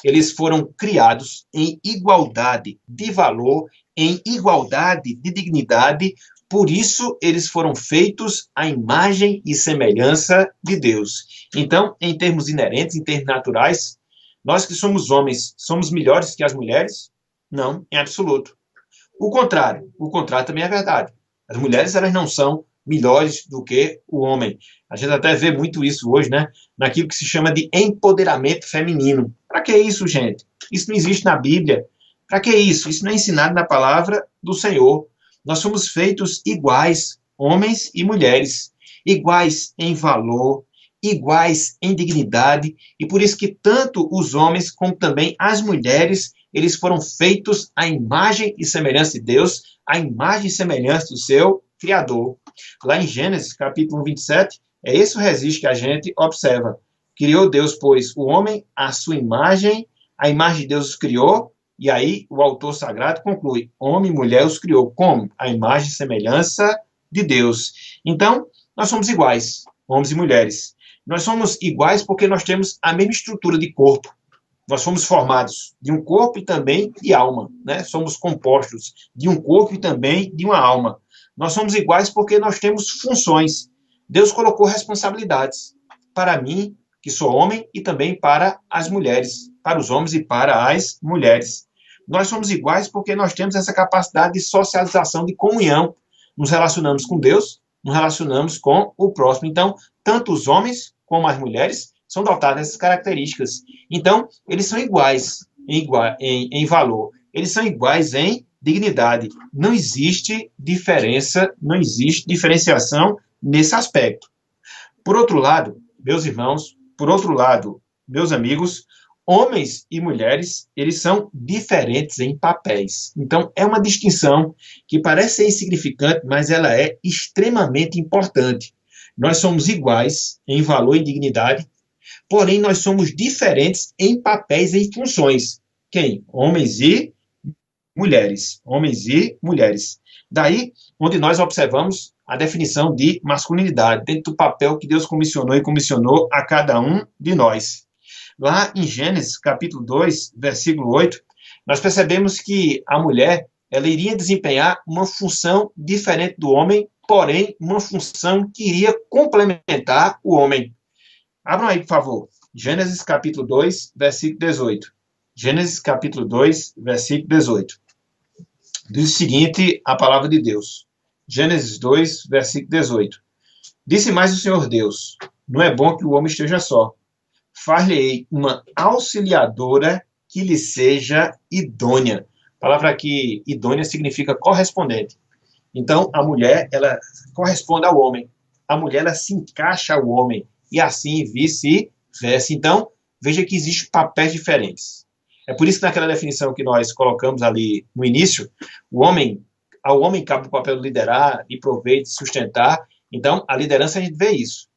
eles foram criados em igualdade de valor, em igualdade de dignidade. Por isso, eles foram feitos à imagem e semelhança de Deus. Então, em termos inerentes, em termos naturais, nós que somos homens, somos melhores que as mulheres? Não, em absoluto. O contrário também é verdade. As mulheres, elas não são melhores do que o homem. A gente até vê muito isso hoje, né? Naquilo que se chama de empoderamento feminino. Para que isso, gente? Isso não existe na Bíblia. Para que isso? Isso não é ensinado na palavra do Senhor. Nós somos feitos iguais, homens e mulheres, iguais em valor, iguais em dignidade, e por isso que tanto os homens como também as mulheres, eles foram feitos à imagem e semelhança de Deus, à imagem e semelhança do seu Criador. Lá em Gênesis, capítulo 27, é esse o registro que a gente observa. Criou Deus, pois, o homem à sua imagem, a imagem de Deus os criou, e aí o autor sagrado conclui, homem e mulher os criou como? A imagem e semelhança de Deus. Então, nós somos iguais, homens e mulheres. Nós somos iguais porque nós temos a mesma estrutura de corpo. Nós somos formados de um corpo e também de alma, né? Somos compostos de um corpo e também de uma alma. Nós somos iguais porque nós temos funções. Deus colocou responsabilidades para mim, que sou homem, e também para as mulheres, para os homens e para as mulheres. Nós somos iguais porque nós temos essa capacidade de socialização, de comunhão. Nos relacionamos com Deus, nos relacionamos com o próximo. Então, tanto os homens como as mulheres são dotados dessas características. Então, eles são iguais em valor. Eles são iguais em dignidade. Não existe diferença, não existe diferenciação nesse aspecto. Por outro lado, meus irmãos, por outro lado, meus amigos, homens e mulheres, eles são diferentes em papéis. Então, é uma distinção que parece ser insignificante, mas ela é extremamente importante. Nós somos iguais em valor e dignidade, porém nós somos diferentes em papéis e em funções. Quem? Homens e mulheres. Homens e mulheres. Daí, onde nós observamos a definição de masculinidade, dentro do papel que Deus comissionou e comissionou a cada um de nós. Lá em Gênesis, capítulo 2, versículo 8, nós percebemos que a mulher, ela iria desempenhar uma função diferente do homem, porém, uma função que iria complementar o homem. Abram aí, por favor. Gênesis, capítulo 2, versículo 18. Gênesis, capítulo 2, versículo 18. Diz o seguinte, a palavra de Deus. Gênesis 2, versículo 18. Disse mais o Senhor Deus, não é bom que o homem esteja só. Far-lhe-ei uma auxiliadora que lhe seja idônea. A palavra aqui, idônea, significa correspondente. Então, a mulher, ela corresponde ao homem. A mulher, ela se encaixa ao homem. E assim vice-versa. Então, veja que existem papéis diferentes. É por isso que naquela definição que nós colocamos ali no início, ao homem cabe o papel de liderar, de prover, de sustentar. Então, a liderança a gente vê isso.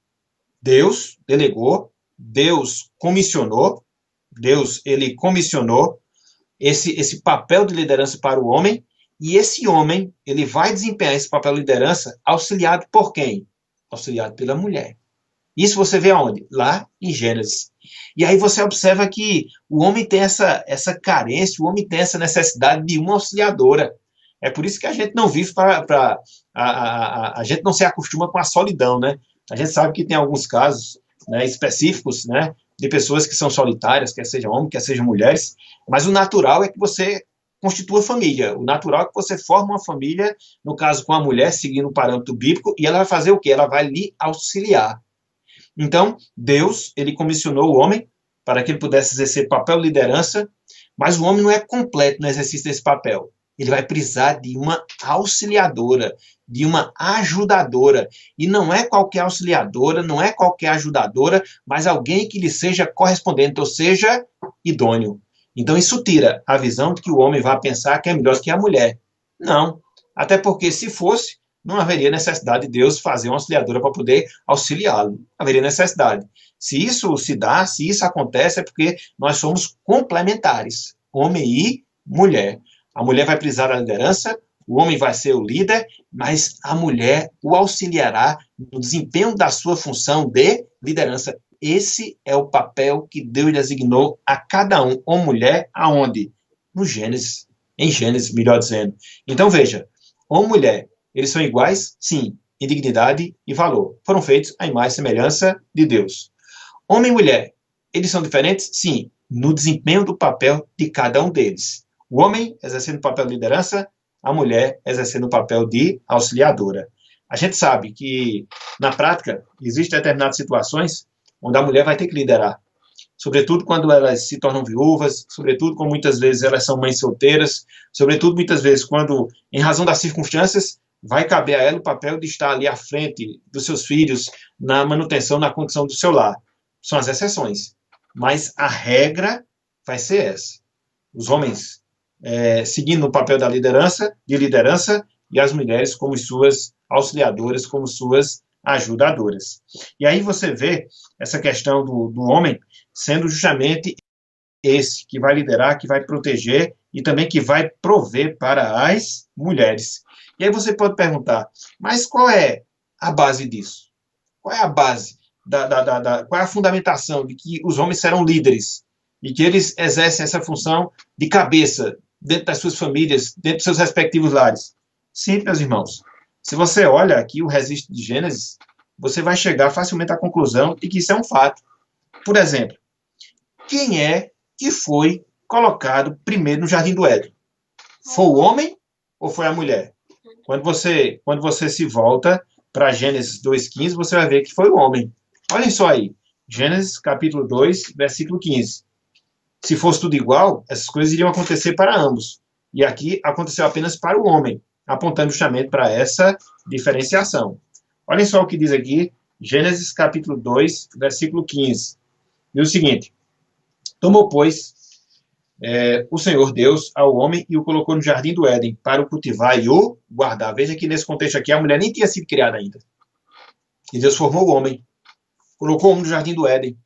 Deus delegou, Deus comissionou, Deus ele comissionou esse papel de liderança para o homem, e esse homem ele vai desempenhar esse papel de liderança auxiliado por quem? Auxiliado pela mulher. Isso você vê aonde? Lá em Gênesis. E aí você observa que o homem tem essa carência, o homem tem essa necessidade de uma auxiliadora. É por isso que a gente não vive a gente não se acostuma com a solidão, né? A gente sabe que tem alguns casos, né, específicos, né, de pessoas que são solitárias, quer sejam homens, quer sejam mulheres, mas o natural é que você constitua família. O natural é que você forma uma família, no caso com a mulher, seguindo o parâmetro bíblico, e ela vai fazer o quê? Ela vai lhe auxiliar. Então, Deus, ele comissionou o homem para que ele pudesse exercer papel de liderança, mas o homem não é completo no exercício desse papel. Ele vai precisar de uma auxiliadora, de uma ajudadora. E não é qualquer auxiliadora, não é qualquer ajudadora, mas alguém que lhe seja correspondente, ou seja, idôneo. Então isso tira a visão de que o homem vai pensar que é melhor que a mulher. Não. Até porque se fosse, não haveria necessidade de Deus fazer uma auxiliadora para poder auxiliá-lo. Não haveria necessidade. Se isso se dá, se isso acontece, é porque nós somos complementares, homem e mulher. A mulher vai precisar da liderança, o homem vai ser o líder, mas a mulher o auxiliará no desempenho da sua função de liderança. Esse é o papel que Deus designou a cada um, ou mulher, aonde? No Gênesis. Em Gênesis, melhor dizendo. Então, veja, homem e mulher, eles são iguais? Sim, em dignidade e valor. Foram feitos à imagem e semelhança de Deus. Homem e mulher, eles são diferentes? Sim, no desempenho do papel de cada um deles. O homem exercendo o papel de liderança, a mulher exercendo o papel de auxiliadora. A gente sabe que, na prática, existem determinadas situações onde a mulher vai ter que liderar. Sobretudo quando elas se tornam viúvas, sobretudo quando muitas vezes elas são mães solteiras, sobretudo muitas vezes quando, em razão das circunstâncias, vai caber a ela o papel de estar ali à frente dos seus filhos, na manutenção, na condição do seu lar. São as exceções. Mas a regra vai ser essa. Os homens seguindo o papel da liderança, e as mulheres como suas auxiliadoras, como suas ajudadoras. E aí você vê essa questão do homem sendo justamente esse que vai liderar, que vai proteger e também que vai prover para as mulheres. E aí você pode perguntar, mas qual é a base disso? Qual é a base, qual é a fundamentação de que os homens serão líderes e que eles exercem essa função de cabeça dentro das suas famílias, dentro dos seus respectivos lares? Sim, meus irmãos. Se você olha aqui o registro de Gênesis, você vai chegar facilmente à conclusão de que isso é um fato. Por exemplo, quem é que foi colocado primeiro no Jardim do Éden? Foi o homem ou foi a mulher? Quando você se volta para Gênesis 2,15, você vai ver que foi o homem. Olhem só aí, Gênesis capítulo 2, versículo 15. Se fosse tudo igual, essas coisas iriam acontecer para ambos. E aqui aconteceu apenas para o homem, apontando justamente para essa diferenciação. Olhem só o que diz aqui, Gênesis capítulo 2, versículo 15. Diz o seguinte: tomou, pois, o Senhor Deus ao homem e o colocou no jardim do Éden para o cultivar e o guardar. Veja que nesse contexto aqui a mulher nem tinha sido criada ainda. E Deus formou o homem, colocou o homem no jardim do Éden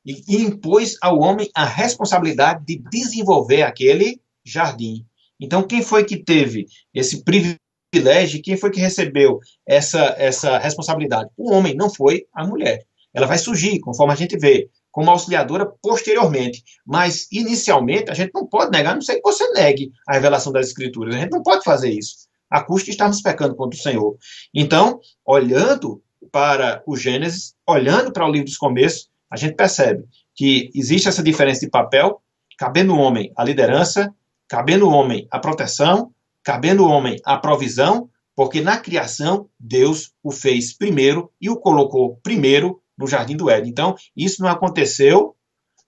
e impôs ao homem a responsabilidade de desenvolver aquele jardim. Então, quem foi que teve esse privilégio? Quem foi que recebeu essa responsabilidade? O homem, não foi a mulher. Ela vai surgir, conforme a gente vê, como auxiliadora posteriormente. Mas, inicialmente, a gente não pode negar, a não sei que você negue a revelação das Escrituras. A gente não pode fazer isso. A custa de estarmos pecando contra o Senhor. Então, olhando para o Gênesis, olhando para o livro dos começos, a gente percebe que existe essa diferença de papel, cabendo o homem a liderança, cabendo o homem a proteção, cabendo o homem a provisão, porque na criação Deus o fez primeiro e o colocou primeiro no Jardim do Éden. Então, isso não aconteceu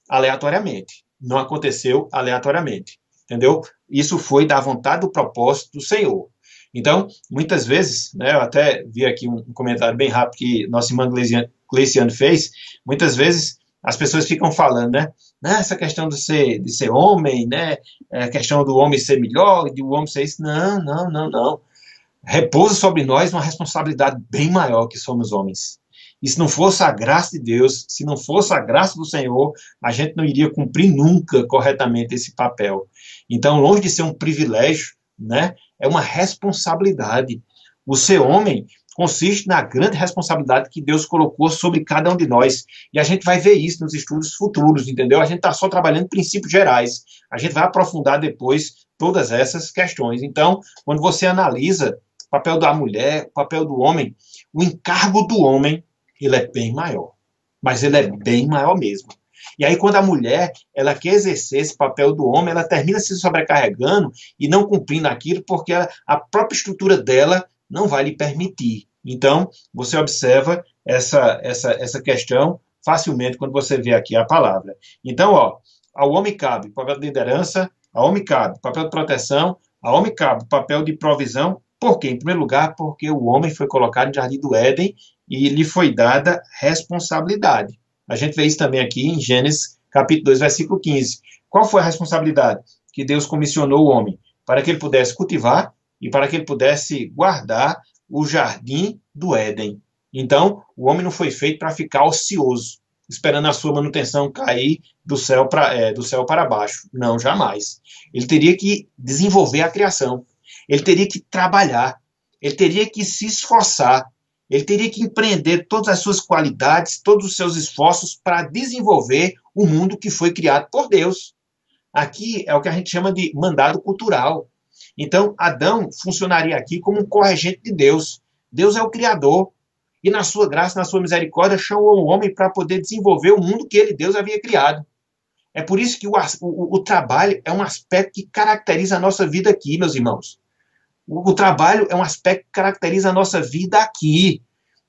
aleatoriamente. Não aconteceu aleatoriamente. Entendeu? Isso foi da vontade, do propósito do Senhor. Então, muitas vezes, né, eu até vi aqui um comentário bem rápido que nossa irmã Gleiciane fez, muitas vezes as pessoas ficam falando, né, essa questão de ser homem, né, a questão do homem ser melhor, e do homem ser isso, não. Repousa sobre nós uma responsabilidade bem maior que somos homens. E se não fosse a graça de Deus, se não fosse a graça do Senhor, a gente não iria cumprir nunca corretamente esse papel. Então, longe de ser um privilégio, né, é uma responsabilidade. O ser homem consiste na grande responsabilidade que Deus colocou sobre cada um de nós. E a gente vai ver isso nos estudos futuros, entendeu? A gente está só trabalhando princípios gerais. A gente vai aprofundar depois todas essas questões. Então, quando você analisa o papel da mulher, o papel do homem, o encargo do homem, ele é bem maior. Mas ele é bem maior mesmo. E aí, quando a mulher, ela quer exercer esse papel do homem, ela termina se sobrecarregando e não cumprindo aquilo porque a própria estrutura dela não vai lhe permitir. Então, você observa essa questão facilmente quando você vê aqui a palavra. Então, ao homem cabe o papel de liderança, ao homem cabe o papel de proteção, ao homem cabe o papel de provisão. Por quê? Em primeiro lugar, porque o homem foi colocado no Jardim do Éden e lhe foi dada responsabilidade. A gente vê isso também aqui em Gênesis, capítulo 2, versículo 15. Qual foi a responsabilidade que Deus comissionou o homem? Para que ele pudesse cultivar e para que ele pudesse guardar o Jardim do Éden. Então, o homem não foi feito para ficar ocioso, esperando a sua manutenção cair do céu para baixo. Não, jamais. Ele teria que desenvolver a criação. Ele teria que trabalhar. Ele teria que se esforçar. Ele teria que empreender todas as suas qualidades, todos os seus esforços para desenvolver o mundo que foi criado por Deus. Aqui é o que a gente chama de mandado cultural. Então, Adão funcionaria aqui como um corregente de Deus. Deus é o Criador. E na sua graça, na sua misericórdia, chamou o homem para poder desenvolver o mundo que ele, Deus, havia criado. É por isso que o trabalho é um aspecto que caracteriza a nossa vida aqui, meus irmãos. O trabalho é um aspecto que caracteriza a nossa vida aqui.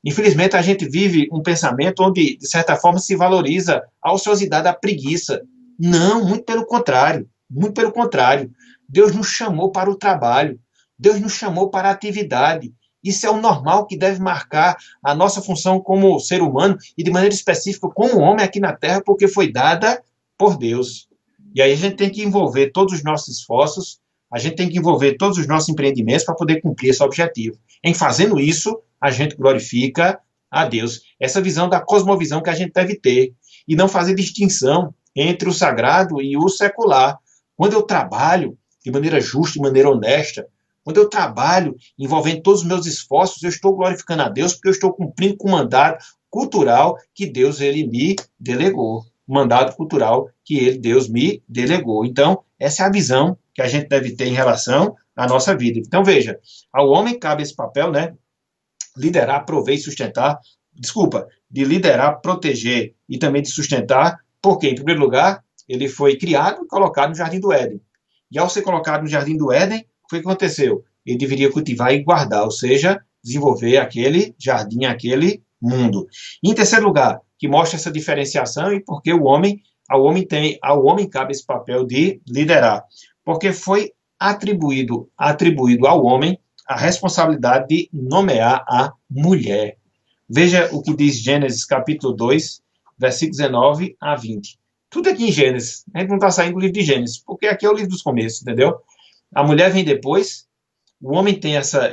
Infelizmente, a gente vive um pensamento onde, de certa forma, se valoriza a ociosidade, a preguiça. Não, muito pelo contrário. Muito pelo contrário. Deus nos chamou para o trabalho. Deus nos chamou para a atividade. Isso é o normal que deve marcar a nossa função como ser humano e, de maneira específica, como homem aqui na Terra, porque foi dada por Deus. E aí a gente tem que envolver todos os nossos esforços, a gente tem que envolver todos os nossos empreendimentos para poder cumprir esse objetivo. Em fazendo isso, a gente glorifica a Deus. Essa visão da cosmovisão que a gente deve ter. E não fazer distinção entre o sagrado e o secular. Quando eu trabalho de maneira justa, de maneira honesta, quando eu trabalho envolvendo todos os meus esforços, eu estou glorificando a Deus porque eu estou cumprindo com o mandato cultural que Deus ele me delegou. O mandato cultural que Deus me delegou. Então, essa é a visão que a gente deve ter em relação à nossa vida. Então, veja, ao homem cabe esse papel, né? Liderar, prover e sustentar. Desculpa, de liderar, proteger e também de sustentar, porque, em primeiro lugar, ele foi criado e colocado no Jardim do Éden. E ao ser colocado no Jardim do Éden, foi o que aconteceu? Ele deveria cultivar e guardar, ou seja, desenvolver aquele jardim, aquele mundo. E, em terceiro lugar, que mostra essa diferenciação e porque ao homem cabe esse papel de liderar. Porque foi atribuído ao homem a responsabilidade de nomear a mulher. Veja o que diz Gênesis capítulo 2, versículos 19 a 20. Tudo aqui em Gênesis. A gente não está saindo do livro de Gênesis, porque aqui é o livro dos começos, entendeu? A mulher vem depois, o homem tem essa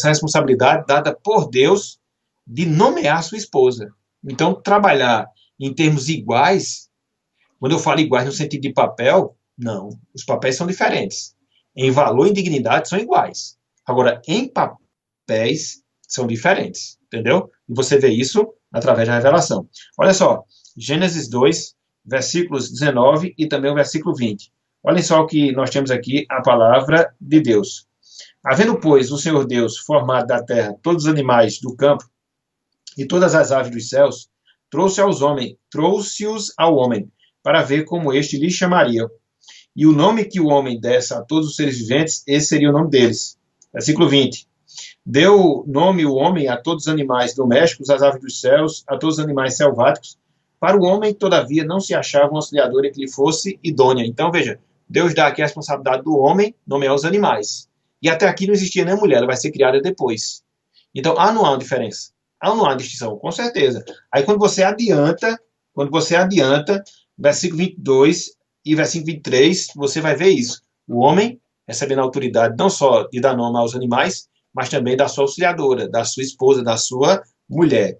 responsabilidade dada por Deus de nomear sua esposa. Então, trabalhar em termos iguais, quando eu falo iguais no sentido de papel, não, os papéis são diferentes. Em valor e dignidade são iguais. Agora, em papéis são diferentes, entendeu? E você vê isso através da revelação. Olha só, Gênesis 2, versículos 19 e também o versículo 20. Olhem só o que nós temos aqui, a palavra de Deus. Havendo, pois, o Senhor Deus formado da terra todos os animais do campo e todas as aves dos céus, trouxe-os ao homem, para ver como este lhe chamaria. E o nome que o homem desse a todos os seres viventes, esse seria o nome deles. Versículo 20. Deu nome o homem a todos os animais domésticos, às aves dos céus, a todos os animais selváticos. Para o homem, todavia, não se achava uma auxiliadora que lhe fosse idônea. Então, veja, Deus dá aqui a responsabilidade do homem nomear os animais. E até aqui não existia nem a mulher, ela vai ser criada depois. Então, não há uma diferença. Não há uma distinção, com certeza. Aí, quando você adianta, versículo 22 e versículo 23, você vai ver isso. O homem recebendo a autoridade não só de dar nome aos animais, mas também da sua auxiliadora, da sua esposa, da sua mulher.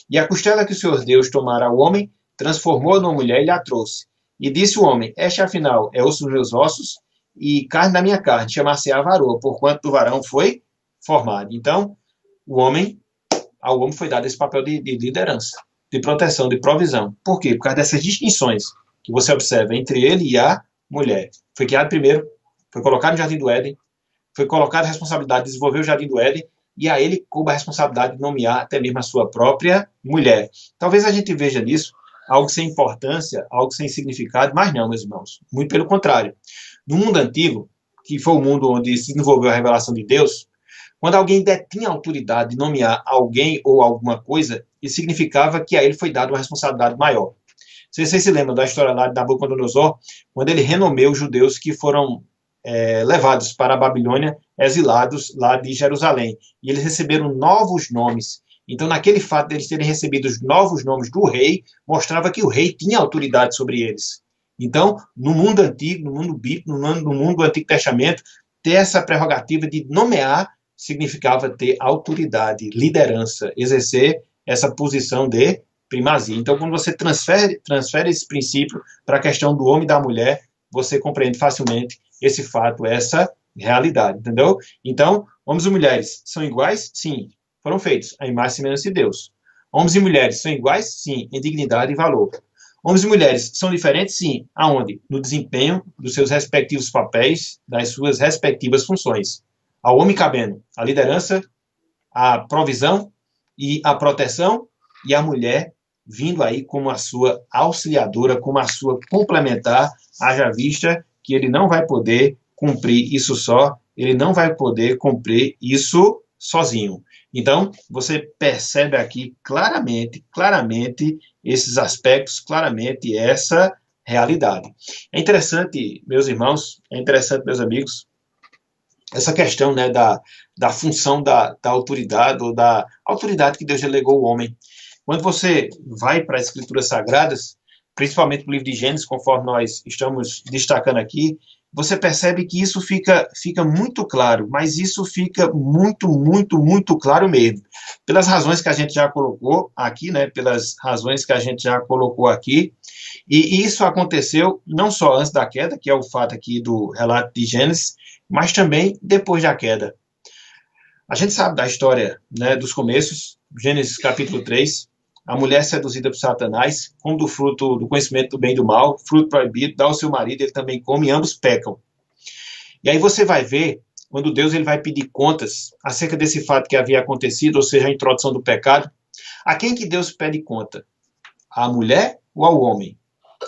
E a costela que o Senhor Deus tomara ao homem, transformou numa mulher e lhe a trouxe. E disse o homem, este afinal é osso dos meus ossos e carne da minha carne, chamar-se-á varoa, porquanto do varão foi formado. Então, ao homem foi dado esse papel de liderança, de proteção, de provisão. Por quê? Por causa dessas distinções que você observa entre ele e a mulher. Foi criado primeiro, foi colocado no Jardim do Éden, foi colocada a responsabilidade de desenvolver o Jardim do Éden, e a ele coube a responsabilidade de nomear até mesmo a sua própria mulher. Talvez a gente veja nisso algo sem importância, algo sem significado, mas não, meus irmãos. Muito pelo contrário. No mundo antigo, que foi o mundo onde se desenvolveu a revelação de Deus, quando alguém detinha a autoridade de nomear alguém ou alguma coisa, isso significava que a ele foi dada uma responsabilidade maior. Vocês se lembram da história lá de Nabucodonosor, quando ele renomeou os judeus que foram levados para a Babilônia, exilados lá de Jerusalém. E eles receberam novos nomes. Então, naquele fato de eles terem recebido os novos nomes do rei, mostrava que o rei tinha autoridade sobre eles. Então, no mundo antigo, no mundo bíblico, no mundo do Antigo Testamento, ter essa prerrogativa de nomear significava ter autoridade, liderança, exercer essa posição de primazia. Então, quando você transfere esse princípio para a questão do homem e da mulher, você compreende facilmente esse fato, essa realidade, entendeu? Então, homens e mulheres são iguais? Sim, foram feitos à imagem e semelhança de Deus. Homens e mulheres são iguais? Sim, em dignidade e valor. Homens e mulheres são diferentes? Sim. Aonde? No desempenho dos seus respectivos papéis, das suas respectivas funções. Ao homem cabendo a liderança, a provisão e a proteção, e a mulher vindo aí como a sua auxiliadora, como a sua complementar, haja vista que ele não vai poder cumprir isso só, ele não vai poder cumprir isso sozinho. Então, você percebe aqui claramente esses aspectos, claramente essa realidade. É interessante, meus irmãos, é interessante, meus amigos, essa questão, né, da função da autoridade, ou da autoridade que Deus delegou ao homem. Quando você vai para as Escrituras Sagradas, principalmente no livro de Gênesis, conforme nós estamos destacando aqui, você percebe que isso fica muito claro, mas isso fica muito claro mesmo. Pelas razões que a gente já colocou aqui, né, pelas razões que a gente já colocou aqui, e isso aconteceu não só antes da queda, que é o fato aqui do relato de Gênesis, mas também depois da queda. A gente sabe da história, né, dos começos, Gênesis capítulo 3, a mulher seduzida por Satanás, come do fruto do conhecimento do bem e do mal, fruto proibido, dá ao seu marido, ele também come, e ambos pecam. E aí você vai ver, quando Deus ele vai pedir contas acerca desse fato que havia acontecido, ou seja, a introdução do pecado, a quem que Deus pede conta? À mulher ou ao homem?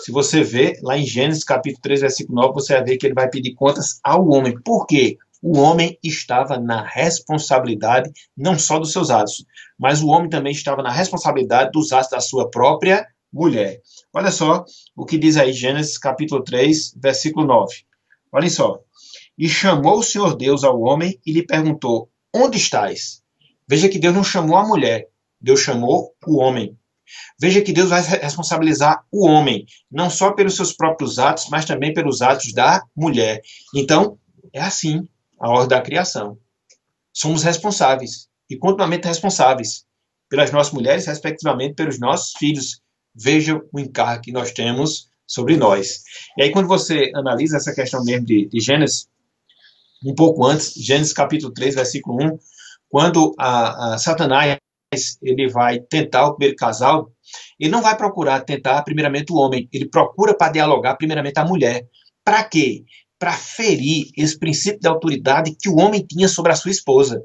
Se você vê lá em Gênesis capítulo 3, versículo 9, você vai ver que ele vai pedir contas ao homem. Por quê? O homem estava na responsabilidade não só dos seus atos, mas o homem também estava na responsabilidade dos atos da sua própria mulher. Olha só o que diz aí Gênesis capítulo 3, versículo 9. Olhem só. E chamou o Senhor Deus ao homem e lhe perguntou, onde estás? Veja que Deus não chamou a mulher, Deus chamou o homem. Veja que Deus vai responsabilizar o homem, não só pelos seus próprios atos, mas também pelos atos da mulher. Então, é assim a ordem da criação. Somos responsáveis, e continuamente responsáveis, pelas nossas mulheres, respectivamente pelos nossos filhos. Vejam o encargo que nós temos sobre nós. E aí, quando você analisa essa questão mesmo de Gênesis, um pouco antes, Gênesis capítulo 3, versículo 1, quando a Satanás ele vai tentar o primeiro casal, ele não vai procurar tentar primeiramente o homem, ele procura para dialogar primeiramente a mulher. Para quê? Para ferir esse princípio de autoridade que o homem tinha sobre a sua esposa.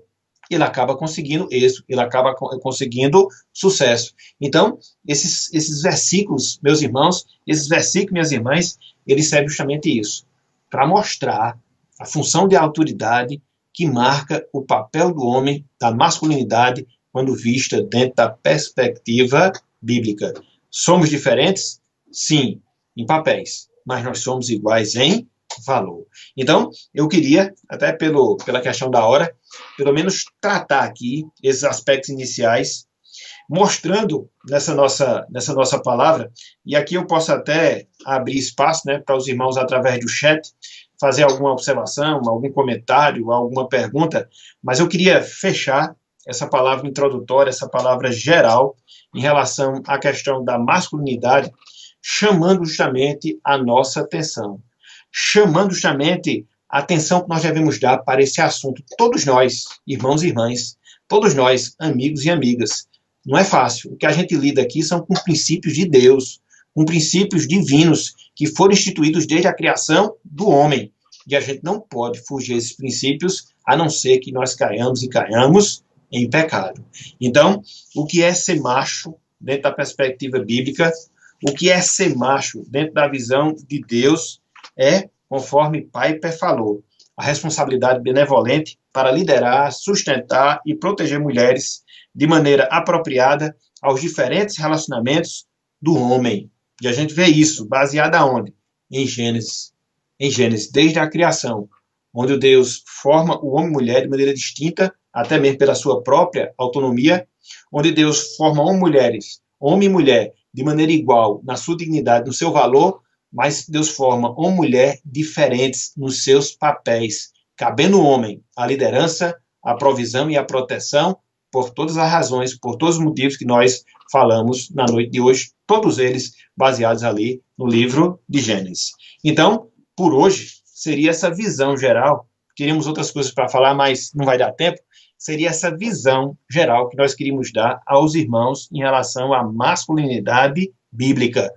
Ele acaba conseguindo êxito, ele acaba conseguindo sucesso. Então, esses versículos, meus irmãos, esses versículos, minhas irmãs, eles servem justamente isso, para mostrar a função de autoridade que marca o papel do homem, da masculinidade, quando vista dentro da perspectiva bíblica. Somos diferentes? Sim, em papéis, mas nós somos iguais em valor. Então, eu queria, até pela questão da hora, pelo menos tratar aqui esses aspectos iniciais, mostrando nessa nossa palavra, e aqui eu posso até abrir espaço, né, para os irmãos através do chat, fazer alguma observação, algum comentário, alguma pergunta, mas eu queria fechar essa palavra introdutória, essa palavra geral, em relação à questão da masculinidade, chamando justamente a nossa atenção. Chamando justamente a atenção que nós devemos dar para esse assunto. Todos nós, irmãos e irmãs, todos nós, amigos e amigas. Não é fácil. O que a gente lida aqui são com princípios de Deus, com princípios divinos que foram instituídos desde a criação do homem. E a gente não pode fugir desses princípios, a não ser que nós caiamos em pecado. Então, o que é ser macho dentro da perspectiva bíblica? O que é ser macho dentro da visão de Deus é, conforme Piper falou, a responsabilidade benevolente para liderar, sustentar e proteger mulheres de maneira apropriada aos diferentes relacionamentos do homem. E a gente vê isso baseado aonde? Em Gênesis. Em Gênesis, desde a criação, onde Deus forma o homem e mulher de maneira distinta, até mesmo pela sua própria autonomia, onde Deus forma homem e mulher, de maneira igual, na sua dignidade, no seu valor, mas Deus forma homem e mulher diferentes nos seus papéis, cabendo o homem a liderança, a provisão e a proteção, por todas as razões, por todos os motivos que nós falamos na noite de hoje, todos eles baseados ali no livro de Gênesis. Então, por hoje, seria essa visão geral. Teríamos outras coisas para falar, mas não vai dar tempo. Seria essa visão geral que nós queríamos dar aos irmãos em relação à masculinidade bíblica.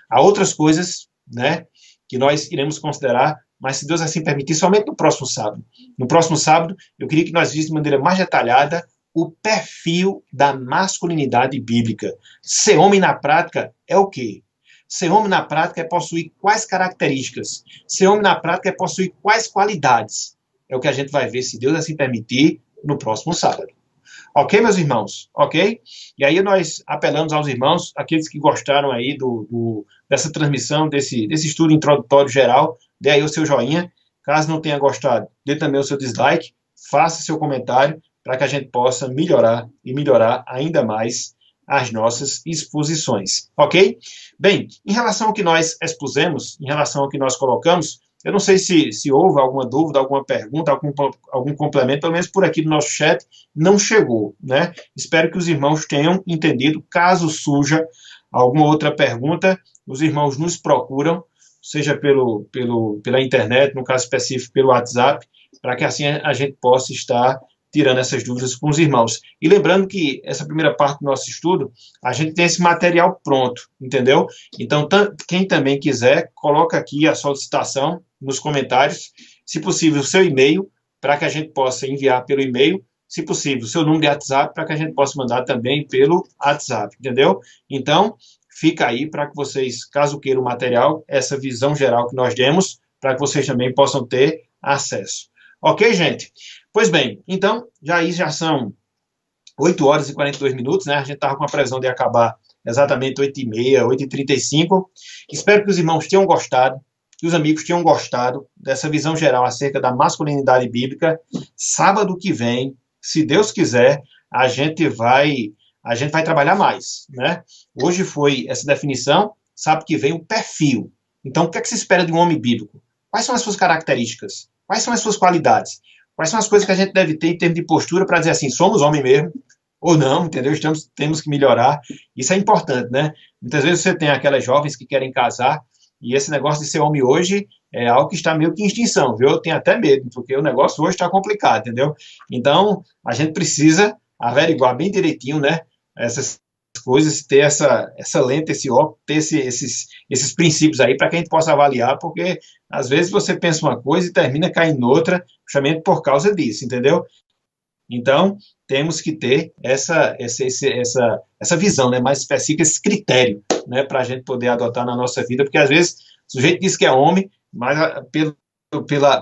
Há outras coisas, né, que nós iremos considerar, mas se Deus assim permitir, somente no próximo sábado. No próximo sábado, eu queria que nós víssemos de maneira mais detalhada o perfil da masculinidade bíblica. Ser homem na prática é o quê? Ser homem na prática é possuir quais características? Ser homem na prática é possuir quais qualidades? é o que a gente vai ver, se Deus assim permitir, no próximo sábado. Ok, meus irmãos? Ok? E aí nós apelamos aos irmãos, aqueles que gostaram aí dessa transmissão, desse estudo introdutório geral, dê aí o seu joinha. Caso não tenha gostado, dê também o seu dislike, faça seu comentário para que a gente possa melhorar e melhorar ainda mais as nossas exposições. Ok? Bem, em relação ao que nós expusemos, em relação ao que nós colocamos, eu não sei se houve alguma dúvida, alguma pergunta, algum complemento, pelo menos por aqui no nosso chat, não chegou, né? Espero que os irmãos tenham entendido. Caso surja alguma outra pergunta, os irmãos nos procuram, seja pela internet, no caso específico pelo WhatsApp, para que assim a gente possa estar tirando essas dúvidas com os irmãos. E lembrando que essa primeira parte do nosso estudo, a gente tem esse material pronto, entendeu? Então, quem também quiser, coloca aqui a solicitação nos comentários, se possível, o seu e-mail, para que a gente possa enviar pelo e-mail, se possível, o seu número de WhatsApp, para que a gente possa mandar também pelo WhatsApp, entendeu? Então, fica aí para que vocês, caso queiram o material, essa visão geral que nós demos, para que vocês também possam ter acesso. Ok, gente? Pois bem, então, já são 8 horas e 42 minutos, né? A gente estava com a previsão de acabar exatamente 8h30, 8h35. Espero que os irmãos tenham gostado, que os amigos tenham gostado dessa visão geral acerca da masculinidade bíblica. Sábado que vem, se Deus quiser, a gente vai trabalhar mais, né? Hoje foi essa definição, sábado que vem o perfil. Então, o que é que se espera de um homem bíblico? Quais são as suas características? Quais são as suas qualidades? Quais são as coisas que a gente deve ter em termos de postura para dizer assim, somos homem mesmo, ou não, entendeu? Temos que melhorar. Isso é importante, né? Muitas vezes você tem aquelas jovens que querem casar, e esse negócio de ser homem hoje é algo que está meio que em extinção, viu? Eu tenho até medo, porque o negócio hoje está complicado, entendeu? Então, a gente precisa averiguar bem direitinho, né? Essas coisas, ter essa lente, esse óculos, ter esses princípios aí para que a gente possa avaliar, porque às vezes você pensa uma coisa e termina caindo noutra, justamente por causa disso, entendeu? Então, temos que ter essa visão, né, mais específica, esse critério, né, para a gente poder adotar na nossa vida, porque às vezes o sujeito diz que é homem, mas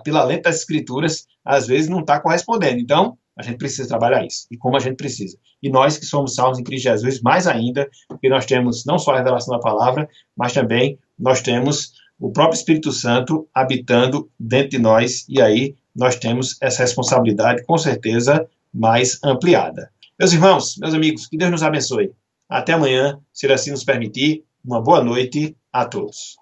pela lente das escrituras, às vezes não está correspondendo. Então, a gente precisa trabalhar isso, e como a gente precisa. E nós que somos salvos em Cristo Jesus, mais ainda, porque nós temos não só a revelação da palavra, mas também nós temos o próprio Espírito Santo habitando dentro de nós, e aí nós temos essa responsabilidade, com certeza, mais ampliada. Meus irmãos, meus amigos, que Deus nos abençoe. Até amanhã, se ele assim nos permitir. Uma boa noite a todos.